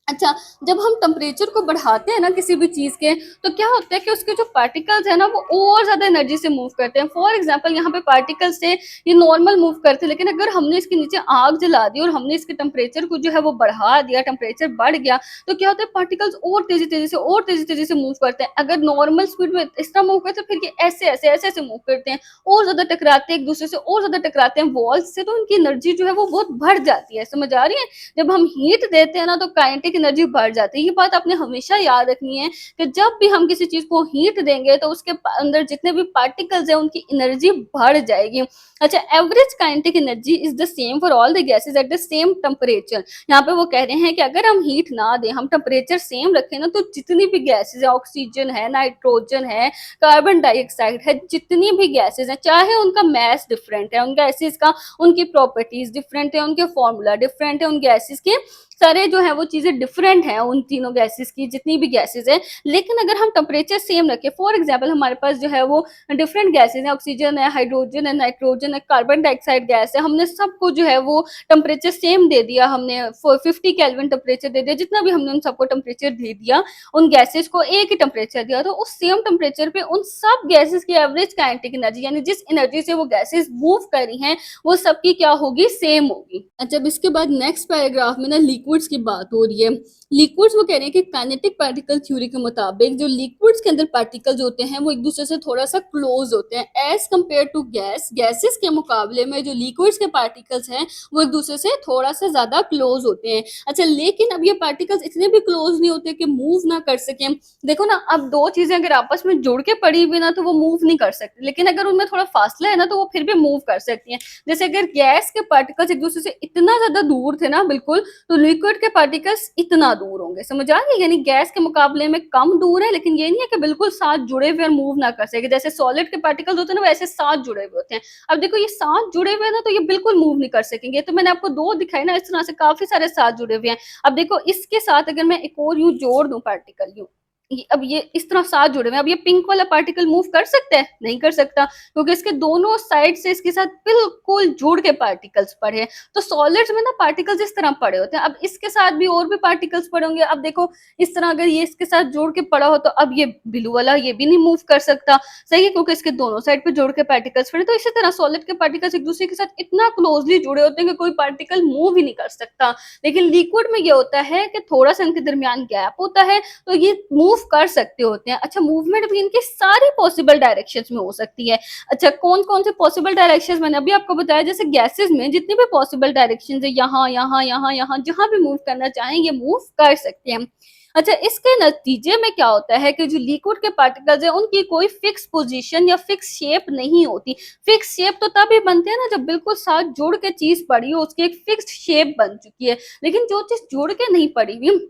अच्छा, जब हम टेम्परेचर को बढ़ाते हैं ना किसी भी चीज के, तो क्या होता है कि उसके जो पार्टिकल्स है ना वो और ज्यादा एनर्जी से मूव करते हैं। फॉर एग्जांपल यहाँ पे पार्टिकल्स से ये नॉर्मल मूव करते हैं, लेकिन अगर हमने इसके नीचे आग जला दी और हमने इसके टेम्परेचर को जो है वो बढ़ा दिया, टेम्परेचर बढ़ गया, तो क्या होता है पार्टिकल्स और तेजी तेजी से मूव करते हैं। अगर नॉर्मल स्पीड में इस तरह मूव करते हैं, फिर ये ऐसे मूव करते हैं, और ज्यादा टकराते हैं एक दूसरे से, और ज्यादा टकराते हैं वॉल्स से, तो उनकी एनर्जी जो है वो बहुत बढ़ जाती है। समझ आ रही है? जब हम हीट देते हैं ना तो काइनेटिक एनर्जी बढ़ जाती है। ये बात आपने हमेशा याद रखनी है कि जब भी हम किसी चीज को हीट देंगे तो उसके अंदर जितने भी पार्टिकल्स हैं उनकी एनर्जी बढ़ जाएगी। अच्छा, average kinetic energy is the same for all the gases at the same temperature. यहाँ पे वो कह रहे हैं कि अगर हम हीट ना दें, हम टेम्परेचर सेम रखें ना, तो जितनी भी गैसेस है, ऑक्सीजन है, नाइट्रोजन है, कार्बन डाइऑक्साइड है, जितनी भी गैसेस हैं, चाहे उनका मैस डिफरेंट है, उन गैसेस का, उनकी प्रॉपर्टीज डिफरेंट है, उनके फॉर्मूला डिफरेंट है, उन गैसेस के सारे जो है वो चीज़ें डिफरेंट हैं उन तीनों गैसेस की, जितनी भी गैसेस हैं। लेकिन अगर हम टेम्परेचर सेम रखें, फॉर एग्जांपल हमारे पास जो है वो डिफरेंट गैसेस हैं, ऑक्सीजन है, हाइड्रोजन है, नाइट्रोजन है, कार्बन डाइऑक्साइड गैस है, हमने सबको जो है वो टेम्परेचर सेम दे दिया, हमने 50 केल्विन टेम्परेचर दे दिया, जितना भी हमने उन सबको टेम्परेचर दे दिया, उन गैसेस को एक ही टेम्परेचर दिया, तो उस सेम टेम्परेचर पे उन सब गैसेस की एवरेज काइनेटिक एनर्जी, यानी जिस एनर्जी से वो गैसेस मूव कर रही हैं, वो सबकी क्या होगी, सेम होगी। अच्छा, अब इसके बाद नेक्स्ट पैराग्राफ में ना लिक्विड्स की बात हो रही है। लिक्विड्स वो कह रहे हैं कि काइनेटिक पार्टिकल थ्योरी के मुताबिक जो लिक्विड्स के अंदर पार्टिकल्स होते हैं वो एक दूसरे से थोड़ा सा क्लोज होते हैं एज कंपेयर टू गैसेस के मुकाबले में जो लिक्विड्स के पार्टिकल्स हैं वो एक दूसरे से थोड़ा सा ज्यादा क्लोज होते हैं। अच्छा, लेकिन अब ये पार्टिकल्स इतने भी क्लोज नहीं होते कि मूव ना कर सकें। देखो ना, अब दो चीजें अगर आपस में जुड़ के पड़ी हुई ना तो वो मूव नहीं कर सकती, लेकिन अगर उनमें थोड़ा फासला है ना तो वो फिर भी मूव कर सकती हैं। जैसे अगर गैस के पार्टिकल्स एक दूसरे से इतना ज्यादा दूर थे ना बिल्कुल, तो लिक्विड के पार्टिकल्स इतना दूर होंगे, समझ आ गई, यानी गैस के मुकाबले में कम दूर है, लेकिन ये नहीं है कि बिल्कुल साथ जुड़े हुए और मूव ना कर सके। जैसे सॉलिड के पार्टिकल्स होते हैं ना वैसे साथ जुड़े हुए होते हैं। अब देखो ये साथ जुड़े हुए हैं ना तो ये बिल्कुल मूव नहीं कर सकेंगे, तो मैंने आपको दो दिखाई ना, इस तरह से काफी सारे साथ जुड़े हुए हैं। अब देखो इसके साथ अगर मैं एक और यूं जोड़ दूं पार्टिकल, यूं अब ये इस तरह साथ जुड़े हुए हैं, अब ये पिंक वाला पार्टिकल मूव कर सकता है, नहीं कर सकता, क्योंकि इसके दोनों साइड से इसके साथ बिल्कुल जुड़ के पार्टिकल्स पड़े हैं। तो सॉलिड्स में ना पार्टिकल्स इस तरह पड़े होते हैं। अब इसके साथ भी और भी पार्टिकल्स पड़े होंगे। अब देखो इस तरह अगर ये इसके साथ जोड़ के पड़ा हो तो अब ये ब्लू वाला ये भी नहीं मूव कर सकता, सही है, क्योंकि इसके दोनों साइड पे जोड़ के पार्टिकल्स पड़े। तो इसी तरह सॉलिड के पार्टिकल्स एक दूसरे के साथ इतना क्लोजली जुड़े होते हैं कि कोई पार्टिकल मूव ही नहीं कर सकता। लेकिन लिक्विड में ये होता है कि थोड़ा सा इनके दरमियान गैप होता है, तो ये मूव कर सकते होते हैं। अच्छा, मूवमेंट भी इनकी सारी पॉसिबल डायरेक्शंस में हो सकती है। अच्छा, कौन कौन से पॉसिबल डायरेक्शंस मैंने अभी आपको बताया, जैसे गैसेस में जितनी भी पॉसिबल डायरेक्शंस है, यहाँ यहाँ यहाँ यहाँ जहां भी मूव करना चाहें ये मूव कर सकते हैं। अच्छा, इसके नतीजे में क्या होता है कि जो लिक्विड के पार्टिकल्स है उनकी कोई फिक्स पोजीशन या फिक्स शेप नहीं होती। फिक्स शेप तो तभी बनते हैं ना जब बिल्कुल साथ जुड़ के चीज पड़ी हो, उसकी एक फिक्स शेप बन चुकी है। लेकिन जो चीज जुड़ के नहीं पड़ी हुई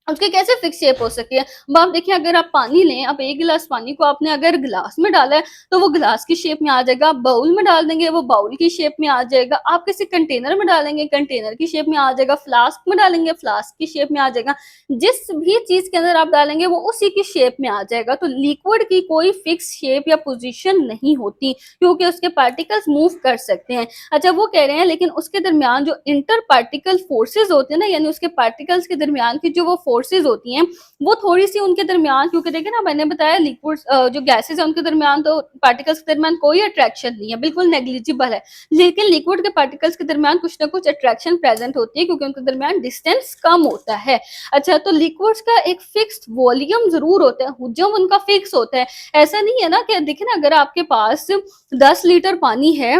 उसकी कैसे फिक्स शेप हो सकती है। अब आप देखिए, अगर आप पानी लें, अब एक गिलास पानी को आपने अगर ग्लास में डाला है तो वो ग्लास की शेप में आ जाएगा, आप बाउल में डाल देंगे वो बाउल की शेप में आ जाएगा, आप किसी कंटेनर में डालेंगे कंटेनर की शेप में आ जाएगा, फ्लास्क में डालेंगे फ्लास्क की शेप में आ जाएगा। जिस भी चीज के अंदर आप डालेंगे वो उसी की शेप में आ जाएगा। तो लिक्विड की कोई फिक्स शेप या पोजिशन नहीं होती, क्योंकि उसके पार्टिकल्स मूव कर सकते हैं। अच्छा, वो कह रहे हैं लेकिन उसके दरमियान जो इंटर पार्टिकल फोर्सेज होते हैं ना, यानी उसके पार्टिकल्स के दरमियान की जो वो फोर्सेज होती हैं वो थोड़ी सी उनके दरमियान, क्योंकि देखिए ना मैंने बताया लिक्विड जो गैसेस है उनके दरमियान तो पार्टिकल्स के दरमियान कोई अट्रैक्शन नहीं है, बिल्कुल नेग्लिजिबल है। लेकिन लिक्विड के पार्टिकल्स के दरमियान कुछ ना कुछ अट्रैक्शन प्रेजेंट होती है, क्योंकि उनके दरमियान डिस्टेंस कम होता है। अच्छा, तो लिक्विड्स का एक फिक्स्ड वॉल्यूम जरूर होता है, हुजम उनका फिक्स होता है। ऐसा नहीं है ना कि देखिए ना, अगर आपके पास 10 लीटर पानी है,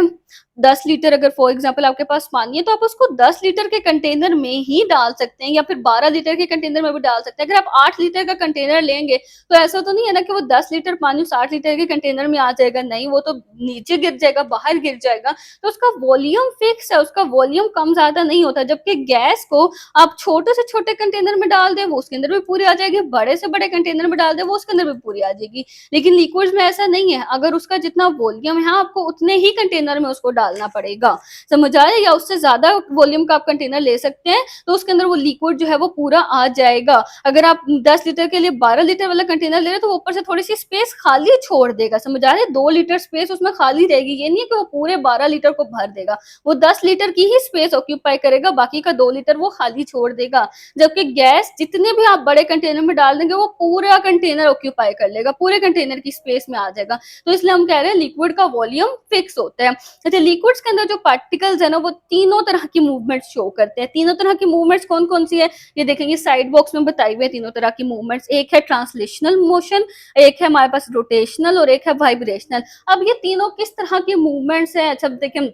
10 लीटर अगर फॉर एग्जांपल आपके पास पानी है तो आप उसको 10 लीटर के कंटेनर में ही डाल सकते हैं, या फिर 12 लीटर के कंटेनर में भी डाल सकते हैं। अगर आप 8 लीटर का कंटेनर लेंगे तो ऐसा तो नहीं है ना कि वो 10 लीटर पानी 60 लीटर के कंटेनर में आ जाएगा, नहीं, वो तो नीचे गिर जाएगा, बाहर गिर जाएगा। तो उसका वॉल्यूम फिक्स है, उसका वॉल्यूम कम ज्यादा नहीं होता। जबकि गैस को आप छोटे से छोटे कंटेनर में डाल दें वो उसके अंदर भी पूरी आ जाएगी, बड़े से बड़े कंटेनर में डाल दें वो उसके अंदर भी पूरी आ जाएगी। लेकिन लिक्विड्स में ऐसा नहीं है, अगर उसका जितना वॉल्यूम है आपको उतने ही कंटेनर में उसको डालना पड़ेगा, समझ आया, या उससे ज्यादा वॉल्यूम का आप कंटेनर ले सकते हैं तो उसके अंदर वो लिक्विड जो है वो पूरा आ जाएगा। अगर आप 10 लीटर के लिए 12 लीटर वाला कंटेनर ले रहे हैं तो ऊपर से थोड़ी सी स्पेस खाली छोड़ देगा, समझ आ रहे, 2 लीटर स्पेस उसमें खाली रहेगी। ये नहीं है कि वो पूरे 12 लीटर को भर देगा, वो 10 लीटर की ही स्पेस ऑक्यूपाई करेगा, बाकी का 2 लीटर वो खाली छोड़ देगा। जबकि गैस जितने भी आप बड़े कंटेनर में डाल देंगे वो पूरा कंटेनर ऑक्यूपाई कर लेगा, पूरे कंटेनर की स्पेस में आ जाएगा। तो इसलिए हम कह रहे हैं लिक्विड का वॉल्यूम फिक्स होता है। अच्छा, लिक्विड्स के अंदर जो पार्टिकल्स है ना वो तीनों तरह की मूवमेंट शो करते हैं। तीनों तरह की मूवमेंट्स कौन कौन सी है ये देखेंगे साइड बॉक्स में बताई हुई है। तीनों तरह की मूवमेंट्स, एक है ट्रांसलेशनल मोशन, एक है हमारे पास रोटेशनल और एक है वाइब्रेशनल। अब ये तीनों किस तरह की मूवमेंट्स है, अच्छा देखें,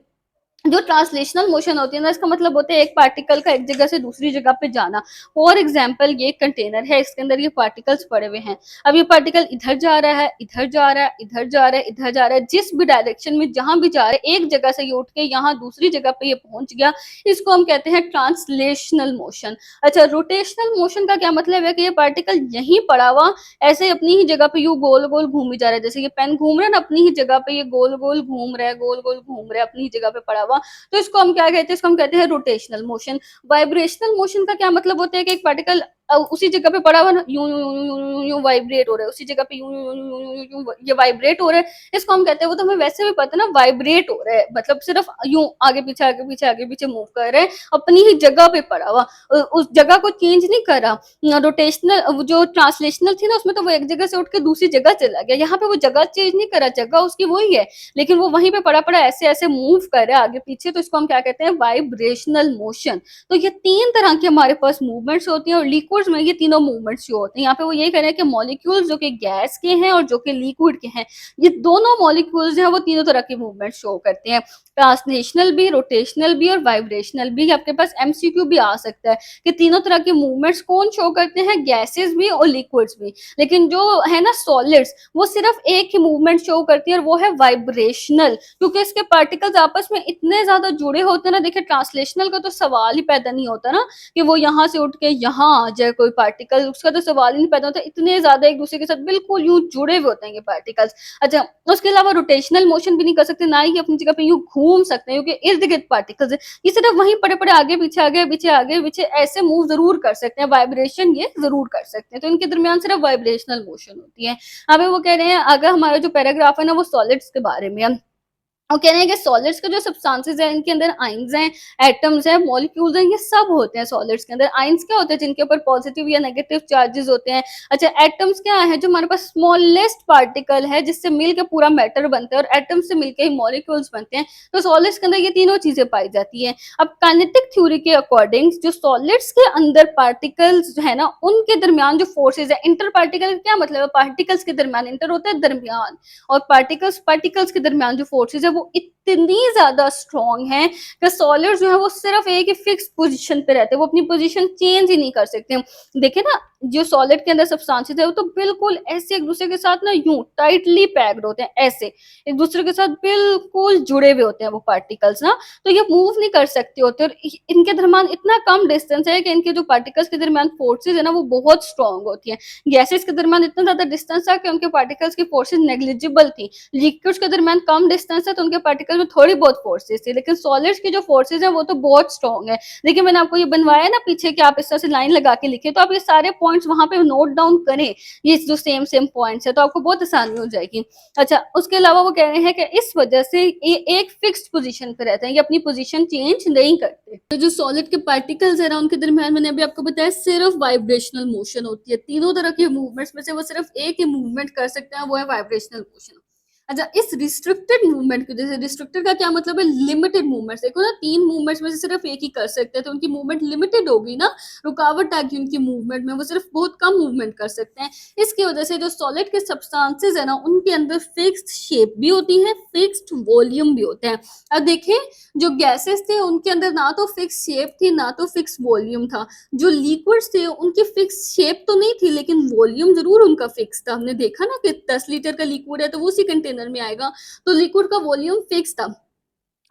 जो ट्रांसलेशनल मोशन होती है ना इसका मतलब होता है एक पार्टिकल का एक जगह से दूसरी जगह पे जाना। फॉर एग्जांपल ये कंटेनर है, इसके अंदर ये पार्टिकल्स पड़े हुए हैं, अब ये पार्टिकल इधर जा रहा है, इधर जा रहा है, इधर जा रहा है, इधर जा रहा है, जिस भी डायरेक्शन में जहां भी जा रहा है एक जगह से ये उठ के यहाँ दूसरी जगह पे ये पहुंच गया, इसको हम कहते हैं ट्रांसलेशनल मोशन। अच्छा, रोटेशनल मोशन का क्या मतलब है कि ये पार्टिकल यहीं पड़ा हुआ ऐसे ही अपनी ही जगह पे यू गोल गोल घूमी जा रहा है, जैसे ये पेन घूम रहा है ना अपनी ही जगह पे, ये गोल गोल घूम रहा है, गोल गोल घूम रहा है अपनी ही जगह पे पड़ा हुआ हुआ, तो इसको हम क्या कहते हैं, इसको हम कहते हैं रोटेशनल मोशन। वाइब्रेशनल मोशन का क्या मतलब होता है कि एक पार्टिकल उसी जगह पे पड़ा हुआ ना, यूं यूं यूं यूं यूं यूं वाइब्रेट हो रहा है, उसी जगह पे यूं यूं यूं यूं यूं यूं ये वाइब्रेट हो रहा है, इसको हम कहते हैं, वो तो हमें वैसे भी पता है ना, वाइब्रेट हो रहा है मतलब सिर्फ यूं आगे पीछे आगे पीछे आगे पीछे मूव कर रहे हैं, अपनी ही जगह पे पड़ा हुआ, उस जगह को चेंज नहीं करा। रोटेशनल जो ट्रांसलेशनल थी ना, उसमें तो वो एक जगह से उठ के दूसरी जगह चला गया, यहाँ पे वो जगह चेंज नहीं करा, जगह उसकी वही है, लेकिन वो वहीं पे पड़ा पड़ा ऐसे ऐसे मूव कर रहा है आगे पीछे, तो इसको हम क्या कहते हैं, वाइब्रेशनल मोशन। तो ये तीन तरह की हमारे पास मूवमेंट्स होती हैं, और लिक्विड्स में ये तीनों मूवमेंट्स जो होते हैं, यहाँ पे वो यही कह रहे हैं कि मॉलिक्यूल्स जो कि गैस के हैं और जो कि लिक्विड के हैं, ये दोनों मॉलिक्यूल्स हैं वो तीनों तरह के मूवमेंट शो करते हैं, ट्रांसलेशनल भी, रोटेशनल भी और वाइब्रेशनल भी। आपके पास एमसीक्यू भी आ सकता है कि तीनों तरह के मूवमेंट्स कौन शो करते हैं, गैसेस भी और लिक्विड्स भी। लेकिन जो है ना सॉलिड्स, वो सिर्फ एक ही मूवमेंट शो करती है और वो है वाइब्रेशनल, क्योंकि इसके पार्टिकल्स आपस में इतने ज्यादा जुड़े होते हैं ना। देखिए ट्रांसलेशनल का तो सवाल ही पैदा नहीं होता ना कि वो यहाँ से उठ के यहाँ आ जाए कोई पार्टिकल, उसका तो सवाल ही नहीं पैदा होता, इतने ज्यादा एक दूसरे के साथ बिल्कुल यूं जुड़े हुए होते हैं ये पार्टिकल्स। अच्छा, उसके अलावा रोटेशनल मोशन भी नहीं कर सकते, ना ही अपनी जगह पे यूं घूम सकते हैं, क्योंकि इर्द गिर्द पार्टिकल्स है, ये सिर्फ वहीं पड़े पड़े आगे पीछे आगे पीछे आगे पीछे ऐसे मूव जरूर कर सकते हैं, वाइब्रेशन ये जरूर कर सकते हैं, तो इनके दरमियान सिर्फ वाइब्रेशनल मोशन होती है। अब वो कह रहे हैं, अगर हमारा जो पैराग्राफ है ना वो सॉलिड्स के बारे में है, और कह रहे हैं कि सॉलिड्स के जो सब्सटेंसेस हैं, इनके अंदर आयंस हैं, एटम्स हैं, मॉलिक्यूल्स हैं, ये सब होते हैं सॉलिड्स के अंदर। आयंस क्या होते हैं, जिनके ऊपर पॉजिटिव या नेगेटिव चार्जेस होते हैं। अच्छा, एटम्स क्या है, जो हमारे पास स्मॉलेस्ट पार्टिकल है जिससे मिलकर पूरा मैटर बनता है, और एटम से मिलकर ही मॉलिक्यूल्स बनते हैं। तो सॉलिड्स के अंदर ये तीनों चीजें पाई जाती है। अब काइनेटिक थ्योरी के अकॉर्डिंग जो सॉलिड्स के अंदर पार्टिकल्स है ना, उनके दरमियान जो फोर्सेज है, इंटर पार्टिकल क्या मतलब है, पार्टिकल्स के दरमियान, इंटर होता है दरमियान, और पार्टिकल्स पार्टिकल्स के दरमियान जो फोर्सेज है वो इतनी ज्यादा स्ट्रॉन्ग है कि सॉलिड जो है वो सिर्फ एक ही फिक्स पोजीशन पे रहते हैं, वो अपनी पोजीशन चेंज ही नहीं कर सकते। देखिए ना, जो सॉलिड के अंदर सब्सटेंसेस है वो तो बिल्कुल ऐसे एक दूसरे के साथ ना यूं टाइटली पैक्ड होते हैं, ऐसे एक दूसरे के साथ बिल्कुल जुड़े हुए होते हैं वो पार्टिकल्स ना, तो ये मूव नहीं कर सकते होते, और इनके दरमियान इतना कम डिस्टेंस है कि इनके जो पार्टिकल्स के दरमियान फोर्सेज है ना वो बहुत स्ट्रॉन्ग होती है। गैसेस के दरमियान इतना ज्यादा डिस्टेंस था कि उनके पार्टिकल्स की फोर्सेज नेग्लिजिबल थी, लिक्विड्स के दरमियान कम डिस्टेंस है तो उनके पार्टिकल में थोड़ी बहुत फोर्सेज थी, लेकिन सॉलिड्स की जो फोर्सेज है वो तो बहुत स्ट्रॉन्ग है। देखिए मैंने आपको ये बनवाया ना पीछे कि आप इस तरह से लाइन लगा के लिखे, तो आप ये सारे पॉइंट्स वहां पे नोट डाउन करें, ये जो सेम सेम पॉइंट्स है, तो आपको बहुत आसानी हो जाएगी। अच्छा, उसके अलावा वो कह रहे हैं कि इस वजह से ये एक फिक्स्ड पोजीशन पे रहते हैं, ये अपनी पोजीशन चेंज नहीं करते। तो जो सॉलिड के पार्टिकल्स है ना, उनके दरमियान मैंने अभी आपको बताया सिर्फ वाइब्रेशनल मोशन होती है। तीनों तरह के मूवमेंट्स में से वो सिर्फ एक ही मूवमेंट कर सकते हैं, वो है वाइब्रेशनल मोशन। अच्छा, इस रिस्ट्रिक्टेड मूवमेंट की वजह से, रिस्ट्रिक्टेड का क्या मतलब है, लिमिटेड मूवमेंट्स। देखो ना, तीन मूवमेंट्स में से सिर्फ एक ही कर सकते हैं, तो उनकी मूवमेंट लिमिटेड होगी ना, रुकावट आ गई उनकी मूवमेंट में, वो सिर्फ बहुत कम मूवमेंट कर सकते हैं। इसकी वजह से जो सॉलिड के सब्सटेंसेस है ना, उनके अंदर फिक्स्ड शेप भी होती है, फिक्स्ड वॉल्यूम भी होते हैं। अब देखें, जो गैसेस थे उनके अंदर ना तो फिक्स शेप थी ना तो फिक्स वॉल्यूम था, जो लिक्विड्स थे उनकी फिक्स शेप तो नहीं थी लेकिन वॉल्यूम जरूर उनका फिक्स था। हमने देखा ना कि 10 लीटर का लिक्विड है तो वो उसी कंटेनर में आएगा, तो लिक्विड का वॉल्यूम फिक्स था।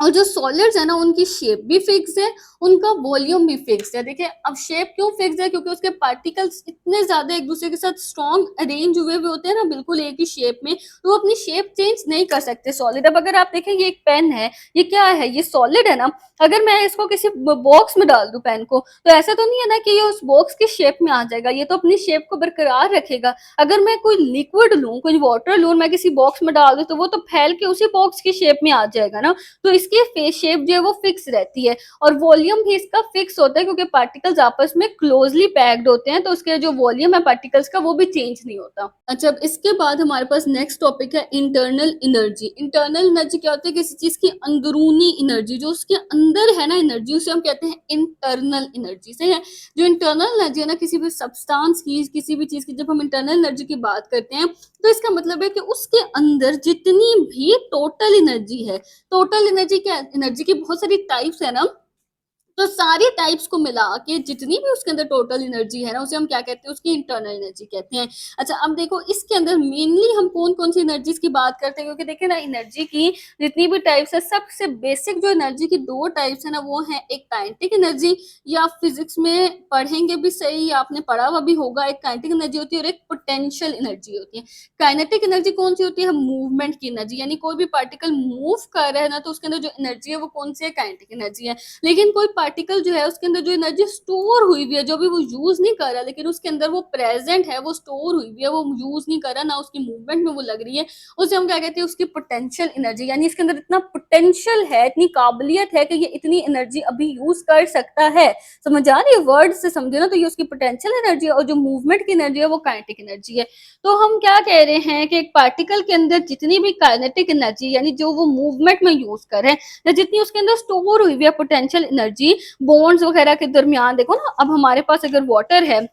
और जो सॉलिड्स है ना, उनकी शेप भी फिक्स है, उनका वॉल्यूम भी फिक्स है। देखिए अब शेप क्यों फिक्स है, क्योंकि उसके पार्टिकल्स इतने ज्यादा एक दूसरे के साथ स्ट्रॉन्ग अरेंज हुए हुए होते हैं ना, बिल्कुल एक ही शेप में, तो वो अपनी शेप चेंज नहीं कर सकते सॉलिड। अब अगर आप देखें, ये एक पेन है, ये क्या है, ये सॉलिड है ना, अगर मैं इसको किसी बॉक्स में डाल दूं पेन को, तो ऐसा तो नहीं है ना कि ये उस बॉक्स की शेप में आ जाएगा, ये तो अपनी शेप को बरकरार रखेगा। अगर मैं कोई लिक्विड लूं, कोई वाटर लूं, मैं किसी बॉक्स में डाल दूं, तो वो तो फैल के उसी बॉक्स की शेप में आ जाएगा ना, तो इसकी फेस शेप जो है वो फिक्स रहती है, और वॉल्यूम भी इसका फिक्स होता है, क्योंकि पार्टिकल्स आपस में क्लोजली पैक्ड होते हैं, तो उसके जो वॉल्यूम है पार्टिकल्स का वो भी चेंज नहीं होता। अच्छा, अब इसके बाद हमारे पास नेक्स्ट टॉपिक है इंटरनल एनर्जी। इंटरनल एनर्जी क्या होती है, किसी चीज की अंदरूनी एनर्जी, जो उसके अंदर है ना एनर्जी, उसे हम कहते हैं इंटरनल एनर्जी। सही है, जो इंटरनल एनर्जी है ना किसी भी सब्सटेंस की, किसी भी चीज की, जब हम इंटरनल एनर्जी की बात करते हैं तो इसका मतलब है कि उसके अंदर जितनी भी टोटल एनर्जी है, टोटल एनर्जी क्या, एनर्जी की बहुत सारी टाइप्स है ना, तो सारी टाइप्स को मिला के जितनी भी उसके अंदर टोटल एनर्जी है ना, उसे हम क्या कहते हैं, उसकी इंटरनल एनर्जी कहते हैं। अच्छा, अब देखो इसके अंदर मेनली हम कौन-कौन सी एनर्जीज़ की बात करते हैं, क्योंकि देखिए ना एनर्जी की जितनी भी टाइप्स है, सबसे बेसिक जो एनर्जी की 2 टाइप्स है ना, वो है एक काइनेटिक एनर्जी, या आप फिज़िक्स में पढ़ेंगे भी सही या आपने पढ़ा हुआ भी होगा, एक काइनेटिक एनर्जी होती है और एक पोटेंशियल एनर्जी होती है। काइनेटिक एनर्जी कौन-सी होती है? मूवमेंट की एनर्जी, यानी कोई भी पार्टिकल मूव कर रहा है ना, तो उसके अंदर जो एनर्जी है वो कौन-सी है? काइनेटिक एनर्जी है। लेकिन कोई पार्टिकल जो है उसके अंदर जो एनर्जी स्टोर हुई हुई है, जो भी वो यूज नहीं कर रहा, लेकिन उसके अंदर वो प्रेजेंट है, वो स्टोर हुई हुई है, वो यूज नहीं कर रहा, ना उसकी मूवमेंट में वो लग रही है, उसे हम क्या कहते हैं? उसकी पोटेंशियल एनर्जी। यानी इसके अंदर इतना पोटेंशियल है, इतनी काबिलियत है कि ये इतनी एनर्जी अभी यूज कर सकता है। समझ आ रही है? वर्ड से समझे ना, तो ये उसकी पोटेंशियल एनर्जी है, और जो मूवमेंट की एनर्जी है वो काइनेटिक एनर्जी है। तो हम क्या कह रहे हैं कि एक पार्टिकल के अंदर जितनी भी काइनेटिक एनर्जी, यानी जो वो मूवमेंट में यूज कर रहे हैं, या जितनी उसके अंदर स्टोर हुई हुई है पोटेंशियल एनर्जी बॉन्ड्स वगैरह के दरमियान, देखो ना, अब हमारे पास अगर वाटर है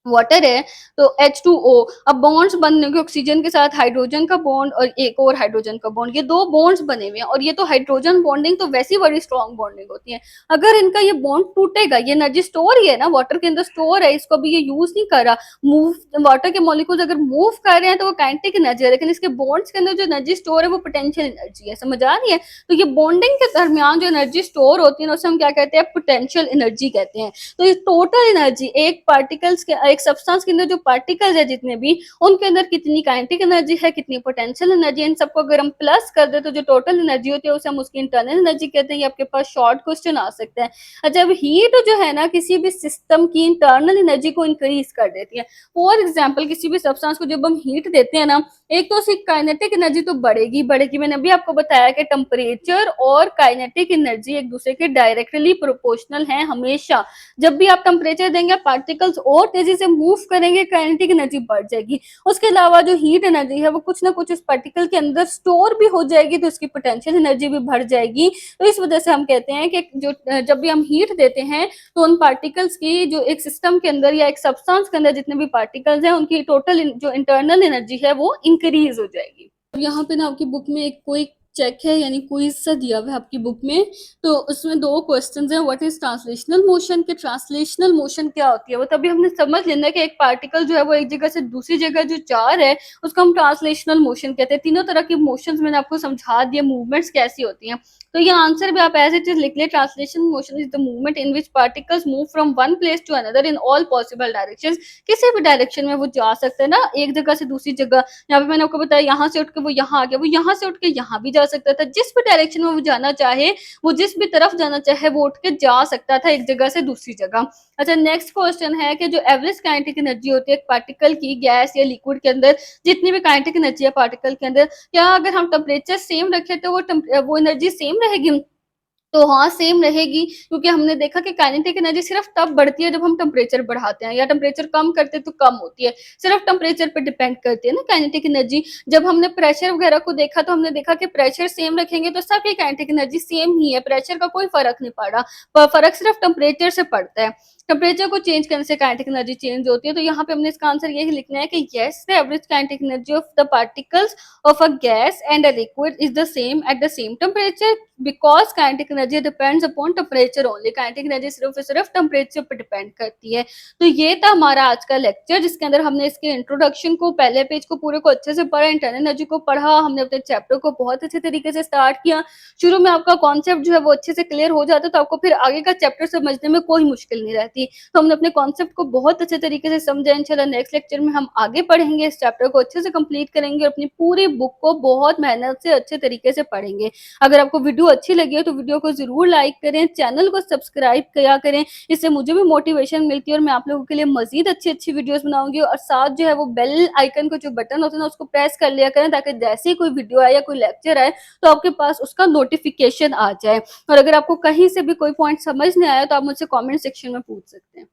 तो H2O, अब बॉन्ड्स बनने के ऑक्सीजन के साथ हाइड्रोजन का बॉन्ड और एक और हाइड्रोजन का बॉन्ड, ये 2 बॉन्ड्स बने हुए हैं, और ये तो हाइड्रोजन बॉन्डिंग तो वैसी बड़ी स्ट्रॉन्ग बॉन्डिंग होती है। अगर इनका ये बॉन्ड टूटेगा, ये एनर्जी स्टोर ही है ना, वाटर के अंदर स्टोर है, इसको अभी ये यूज नहीं कर रहा, मूव वाटर के मॉलिक्यूल्स अगर मूव कर रहे हैं तो वो काइनेटिक एनर्जी है, लेकिन इसके बॉन्ड्स के अंदर जो एनर्जी स्टोर है वो पोटेंशियल एनर्जी है। समझ आ रही है? तो ये बॉन्डिंग के दरमियान जो एनर्जी स्टोर होती है ना, उसे हम क्या कहते हैं? पोटेंशियल एनर्जी कहते हैं। तो ये टोटल एनर्जी एक पार्टिकल्स के, एक सब्सटेंस के अंदर जो पार्टिकल्स है जितने भी, उनके अंदर कितनी काइनेटिक एनर्जी है, कितनी पोटेंशियल एनर्जी है, इन सबको अगर हम प्लस कर दे तो जो टोटल एनर्जी होती है उसे हम उसकी इंटरनल एनर्जी कहते हैं। ये आपके पास शॉर्ट क्वेश्चन आ सकता है। अच्छा, अब हीट जो है ना, किसी भी सिस्टम की इंटरनल एनर्जी को इंक्रीज कर देती है। फॉर एग्जाम्पल, किसी भी सब्सटेंस को जब हम हीट देते हैं ना, एक तो उसकी काइनेटिक एनर्जी तो बढ़ेगी बढ़ेगी, मैंने अभी आपको बताया कि टेम्परेचर और काइनेटिक एनर्जी एक दूसरे के डायरेक्टली प्रोपोर्शनल है हमेशा। जब भी आप टेम्परेचर देंगे, पार्टिकल्स और तेजी से मूव करेंगे, काइनेटिक एनर्जी बढ़ जाएगी। उसके अलावा जो हीट एनर्जी है वो कुछ ना कुछ उस पार्टिकल के अंदर स्टोर भी हो जाएगी, तो उसकी पोटेंशियल एनर्जी भी बढ़ जाएगी। तो इस वजह से हम कहते हैं कि जो जब भी हम हीट देते हैं तो उन पार्टिकल्स की जो एक सिस्टम के अंदर या एक सब्सटेंस के अंदर जितने भी पार्टिकल्स हैं, उनकी टोटल जो इंटरनल एनर्जी है वो इंक्रीज हो जाएगी। यहाँ पे ना आपकी बुक में एक कोई चेक है, यानी क्विज सा दिया हुआ है आपकी बुक में। तो उसमें 2 क्वेश्चंस हैं, व्हाट इज ट्रांसलेशनल मोशन, के ट्रांसलेशनल मोशन क्या होती है। वो तभी हमने समझ लेना है कि एक पार्टिकल जो है वो एक जगह से दूसरी जगह जो जा रहा है उसको हम ट्रांसलेशनल मोशन कहते हैं। तीनों तरह के मोशंस मैंने आपको समझा दिए, मूवमेंट्स कैसी होती हैं। तो ये आंसर भी आप एज इट इज लिख ले, translation motion is the movement in which particles move from one place to another in all possible directions. किसी भी डायरेक्शन में वो जा सकते हैं ना, एक जगह से दूसरी जगह। यहाँ पे मैंने आपको बताया, यहाँ से उठ के वो यहाँ आ गया, वो यहाँ से उठ के यहाँ भी जा सकता था। जिस भी डायरेक्शन में वो जाना चाहे, वो जिस भी तरफ जाना चाहे, वो उठ के जा सकता था एक जगह से दूसरी जगह। अच्छा, नेक्स्ट क्वेश्चन है कि जो एवरेज काइनेटिक एनर्जी होती है एक पार्टिकल की, गैस या लिक्विड के अंदर जितनी भी काइनेटिक एनर्जी है पार्टिकल के अंदर, क्या अगर हम टेम्परेचर सेम रखें तो वो एनर्जी सेम रहेगी? तो हाँ, सेम रहेगी, क्योंकि हमने देखा कि काइनेटिक एनर्जी सिर्फ तब बढ़ती है जब हम टेम्परेचर बढ़ाते हैं, या टेम्परेचर कम करते हैं तो कम होती है। सिर्फ टेम्परेचर पे डिपेंड करती है ना काइनेटिक एनर्जी। जब हमने प्रेशर वगैरह को देखा तो हमने देखा कि प्रेशर सेम रखेंगे तो सबकी काइनेटिक एनर्जी सेम ही है, प्रेशर का कोई फर्क नहीं पड़ा। फर्क सिर्फ टेम्परेचर से पड़ता है। टेम्परेचर को चेंज करने से काइनेटिक एनर्जी चेंज होती है। तो यहाँ पे हमने इसका आंसर यही लिखना है कि yes, the average kinetic energy of the particles of a gas and a liquid is the same at the same temperature because kinetic energy depends upon temperature only। kinetic energy सिर्फ और सिर्फ temperature पर depend करती है। तो ये था हमारा आज का लेक्चर, जिसके अंदर हमने इसके इंट्रोडक्शन को, पहले पेज को पूरे को अच्छे से पढ़ा, इंटरनल एनर्जी को पढ़ा, हमने अपने चैप्टर को बहुत अच्छे तरीके से स्टार्ट किया। शुरू में आपका कॉन्सेप्ट जो है वो अच्छे से क्लियर हो जाता है, तो आपको फिर आगे का चैप्टर समझने में कोई मुश्किल नहीं रहती। तो हमने अपने कॉन्सेप्ट को बहुत अच्छे तरीके से समझा। इंशाल्लाह नेक्स्ट लेक्चर में हम आगे पढ़ेंगे, इस चैप्टर को अच्छे से कंप्लीट करेंगे और अपनी पूरी बुक को बहुत मेहनत से अच्छे तरीके से पढ़ेंगे। अगर आपको वीडियो अच्छी लगी है तो वीडियो को जरूर लाइक करें, चैनल को सब्सक्राइब किया करें, इससे मुझे भी मोटिवेशन मिलती है और मैं आप लोगों के लिए मजीद अच्छी अच्छी वीडियोस बनाऊंगी। और साथ जो है वो बेल आइकन का जो बटन होता है ना, उसको प्रेस कर लिया करें, ताकि जैसे ही कोई वीडियो आए या कोई लेक्चर आए तो आपके पास उसका नोटिफिकेशन आ जाए। और अगर आपको कहीं से भी कोई पॉइंट समझ नहीं आया तो आप मुझसे कॉमेंट सेक्शन में पूछ सकते हैं।